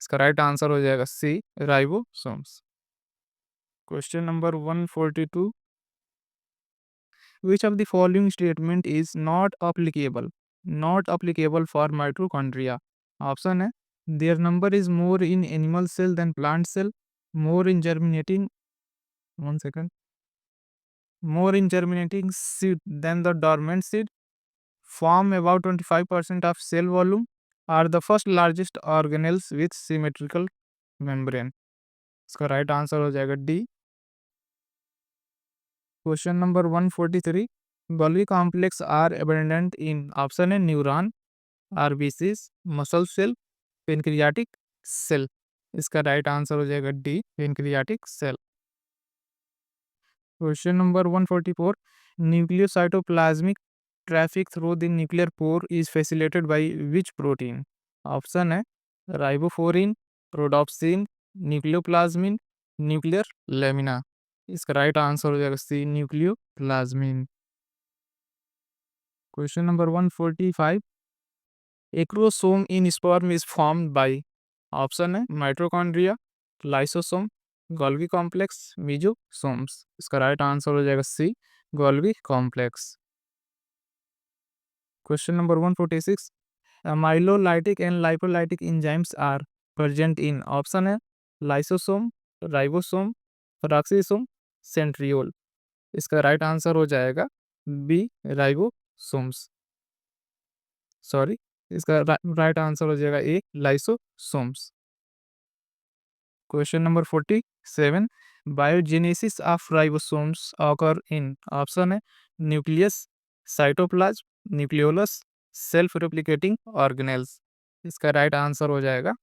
Speaker 1: इसका right answer हो जाएगा C, ribosomes. Question number 142, which of the following statement is not applicable for mitochondria? Option है their number is more in animal cell than plant cell, more in germinating, one second, more in germinating seed than the dormant seed, form about 25% of cell volume, are the first largest organelles with symmetrical membrane। इसका right answer हो जाएगा D. Question number 143, Golgi complex are abundant in, option है neuron, RBCs, muscle cell, pancreatic cell. इसका right answer हो जाएगा D, pancreatic cell. Question number 144, nucleocytoplasmic traffic through the nuclear pore is facilitated by which protein? Option है ribophorin, rhodopsin, nucleoplasmin, nuclear lamina. इसका right answer हो जाएगा C, nucleoplasmin. Question number 145, acrosome in sperm is formed bye, option है mitochondria, lysosome, Golgi complex, mesosomes. इसका right answer हो जाएगा C, Golgi complex. Question number 146, amylolytic and lipolytic enzymes are present in, option है lysosome, ribosome, peroxisome, centriole. इसका right answer हो जाएगा B, ribosomes, sorry, इसका right answer हो जाएगा A, lysosomes. Question number 47, biogenesis of ribosomes occur in, option है nucleus, cytoplasm, nucleolus, self replicating organelles. इसका right answer हो जाएगा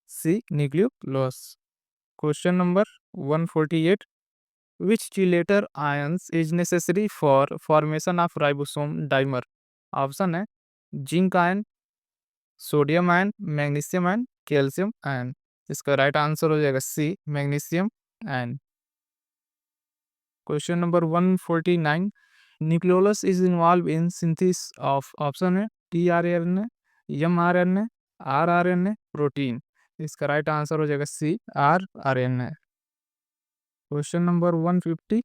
Speaker 1: C, nucleolus. Question number 148, which chelator ions is necessary for formation of ribosome dimer? Option है zinc ion, sodium ion, magnesium ion, calcium ion. इसका right answer हो जाएगा C, magnesium ion. Question number 149, nucleolus is involve in synthesis of, option है tRNA, mRNA, rRNA, protein. इसका right answer हो जाएगा C, rRNA. Question number 150,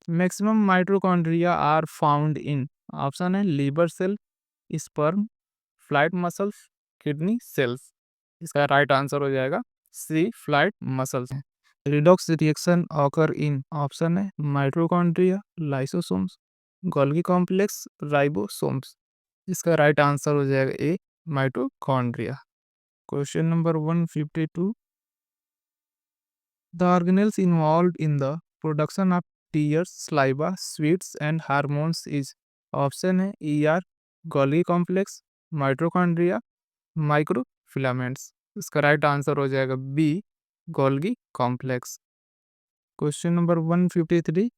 Speaker 1: maximum mitochondria are found in, option है liver cell, sperm, flight muscles, kidney cells. इसका right answer हो जाएगा C, flight muscles. Redox reaction occur in, option है mitochondria, lysosomes, Golgi complex, ribosomes. इसका right answer हो जाएगा A, mitochondria. Question number 152, the organelles involved in the production of tears, saliva, sweats and hormones is, option है ER, Golgi complex, mitochondria, microfilaments. इसका right answer हो जाएगा B, Golgi complex. Question number 153,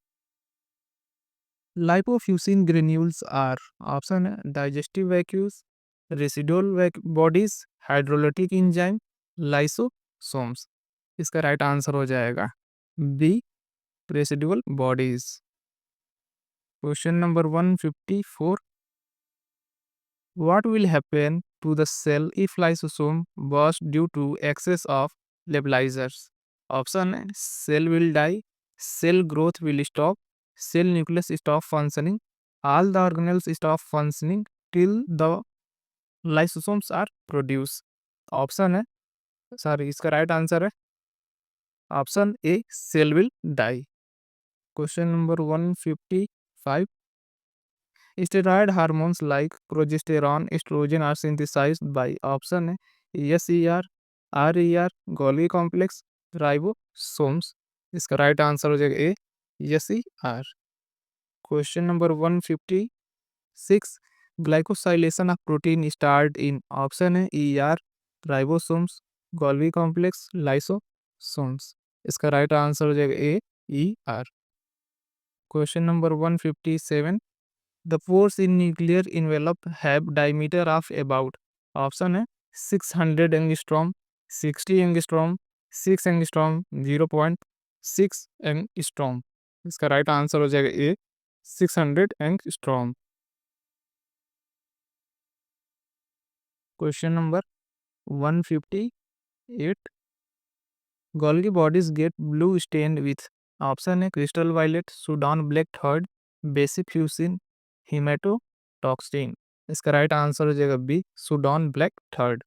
Speaker 1: lipofuscin granules are, option है digestive vacuoles, residual bodies, hydrolytic enzyme, lysosomes. इसका right answer हो जाएगा B, residual bodies. Question number 154, What will happen to the cell if lysosome burst due to excess of labilizers? Option A, cell will die, cell growth will stop, cell nucleus stop functioning, all the organelles stop functioning till the lysosomes are produced. Option है, sorry, इसका right answer है option A, cell will die. Question number 155, steroid hormones like progesterone, estrogen are synthesized by option A, SER, RER, Golgi complex, ribosomes। इसका right answer हो जाएगा ए, SER। Question number 156, glycosylation of protein start in option A, ER, ribosomes, Golgi complex, lysosomes। इसका right answer हो जाएगा ए, ER। Question number 157, the pores in nuclear envelope have diameter of about option है 600 angstrom, 60 angstrom, 6 angstrom, 0.6 angstrom। इसका right answer हो जाएगा ए, 600 angstrom। Question number 158, Golgi bodies get blue stained with option A, crystal violet, Sudan black third, basic fusin, haematoxylin. इसका right answer हो जाएगा B, Sudan black third.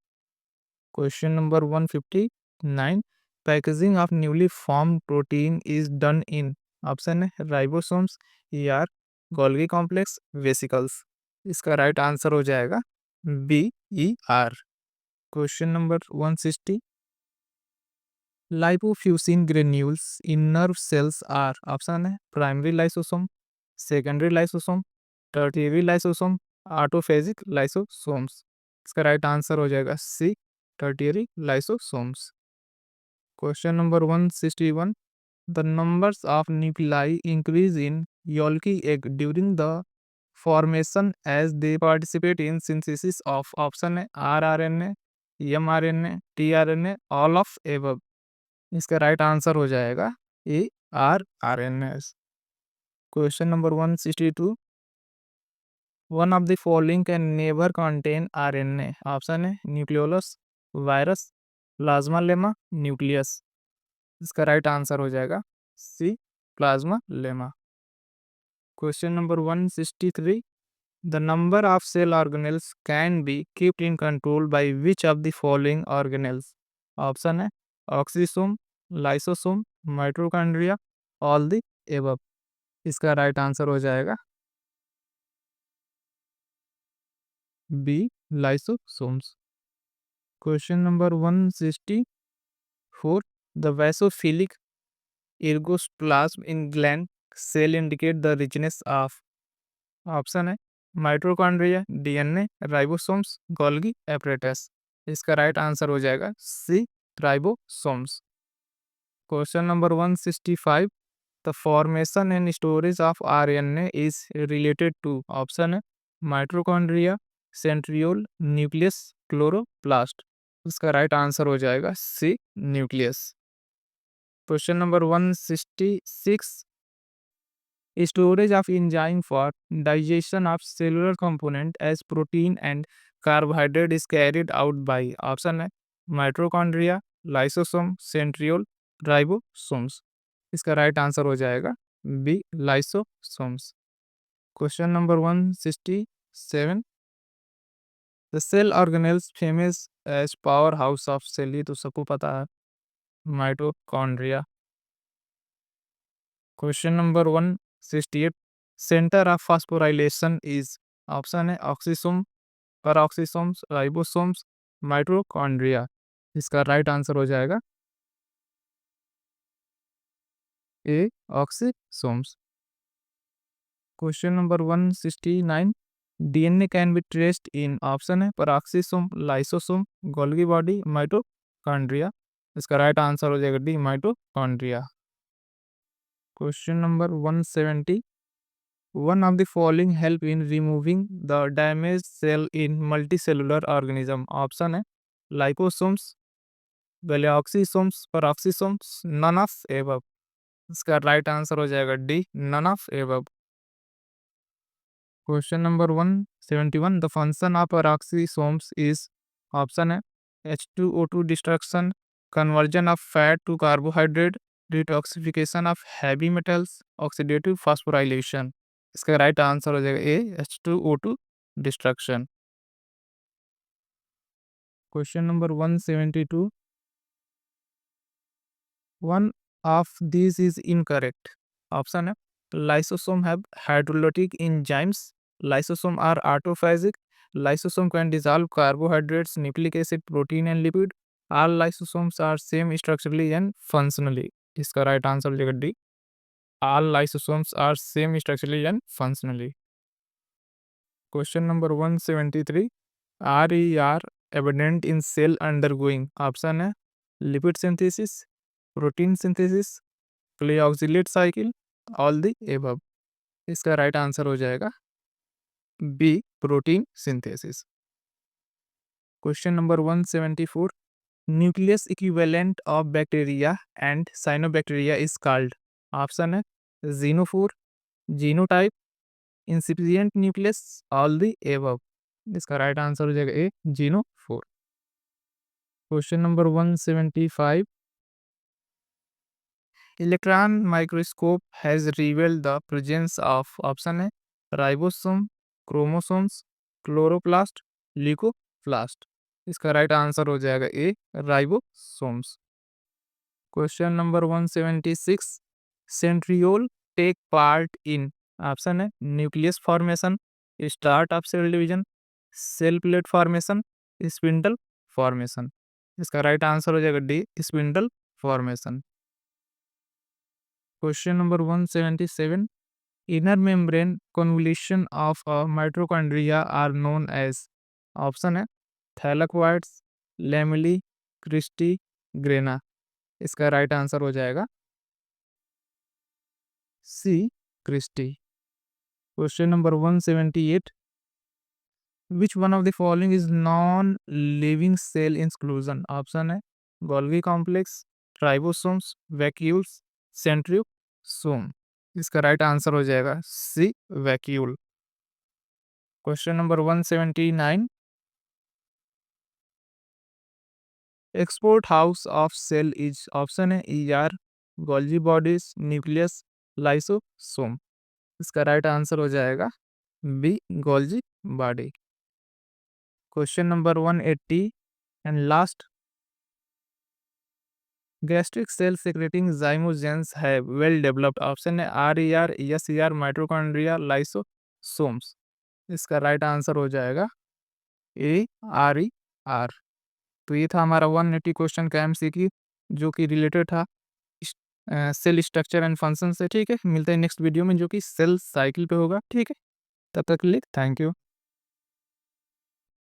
Speaker 1: Question number 159, packaging of newly form protein is done in option है ribosomes, ER, Golgi complex, vesicles. इसका right answer हो जाएगा B, E R. Question number 160, lipofuscin granules in nerve cells are option है primary lysosome, secondary lysosome, tertiary lysosome, autophagic lysosomes. इसका right answer हो जाएगा C, tertiary lysosomes. Question number 161, the numbers of nuclei increase in yolky egg during the formation as they participate in synthesis of option है RRNA, mRNA, tRNA, all of above. इसका right answer हो जाएगा A, RRNS। Question number 162, one of the following can never contain RNA option है nucleolus, virus, plasmalemma, nucleus. इसका right answer हो जाएगा C, plasmalemma. Question number 163, the number of cell organelles can be keeped in control by which of the following organelles option है oxysome, lysosome, mitochondria, all the above. इसका right answer हो जाएगा B, lysosomes. Question number 164, the basophilic ergostoplasm in gland cell indicate the richness of option है mitochondria, DNA, ribosomes, Golgi apparatus. इसका right answer हो जाएगा C, ribosomes. Question number 165, the formation and storage of RNA is related to option है mitochondria, centriole, nucleus, chloroplast. इसका right answer हो जाएगा C, nucleus. Question number 166, storage of enzyme for digestion of cellular component as protein and carbohydrate is carried out by option है mitochondria, lysosome, centriole, ribosomes. इसका right answer हो जाएगा B, lysosomes. Question number 167, the cell organelles famous as powerhouse of cell, ये तो सबको पता है, mitochondria. Question number 168, centre of phosphorylation is option है ऑक्सीसोम, पेरोक्सिसोम्स, राइबोसोम्स, माइटोकॉन्ड्रिया। इसका राइट आंसर हो जाएगा A, oxysomes. Question number 169, DNA can be traced in option है peroxisome, lysosome, Golgi body, mitochondria. इसका राइट आंसर हो जाएगा D, mitochondria. Question number 170, one of the following help in removing the damaged cell in multicellular organism option है lysosomes, glyoxysomes, peroxisomes, none of above. इसका right answer हो जाएगा D, none of above. Question number 171 the function of peroxisomes is option है H2O2 destruction, conversion of fat to carbohydrate, detoxification of heavy metals, oxidative phosphorylation. इसका right answer हो जाएगा A H2O2 destruction. Question number 172 one of this is incorrect. Option है lysosome have hydrolytic enzymes, lysosome are autophagic, lysosome can dissolve carbohydrates, nucleic acid, protein and lipid, all lysosomes are same structurally and functionally। इसका right answer हो जाएगा D, all lysosomes are same structurally and functionally। Question number 173 RER evident in cell undergoing। Option है lipid synthesis, protein synthesis, glyoxylate cycle, all the above. इसका right answer हो जाएगा B protein synthesis. Question number 174 nucleus equivalent of bacteria and cyanobacteria is called. Option है genophore, genotype, incipient nucleus, all the above. इसका right answer हो जाएगा A genophore. Question number 175 electron microscope has revealed the presence of. Option है ribosome, chromosomes, chloroplast, leucoplast. इसका right answer हो जाएगा A ribosomes. Question number 176 centriole take part in. Option है nucleus formation, start of cell division, cell plate formation, spindle formation. इसका right answer हो जाएगा D spindle formation. Question number 177 inner membrane convolution of a mitochondria are known as। Option है thylakoids, lamellae, cristae, grana. इसका right answer हो जाएगा C cristae. Question number 178 which one of the following is non living cell inclusion. Option है Golgi complex, ribosomes, vacuoles, centrosome. इसका right answer हो जाएगा C vacuole. Question number 179 export house of cell is. Option है ER, Golgi bodies, nucleus, lysosome. इसका right answer हो जाएगा B Golgi body. Question number 180 and last gastric cell secreting zymogens have well developed. Option है RER, SER, mitochondria, lysosomes. इसका right answer हो जाएगा ए RER। तो ये था हमारा 180 क्वेश्चन का MCQ जो कि रिलेटेड था सेल स्ट्रक्चर एंड फंक्शन से। ठीक है, मिलते हैं नेक्स्ट वीडियो में जो कि सेल साइकिल पे होगा। ठीक है, तब तक के लिए थैंक यू।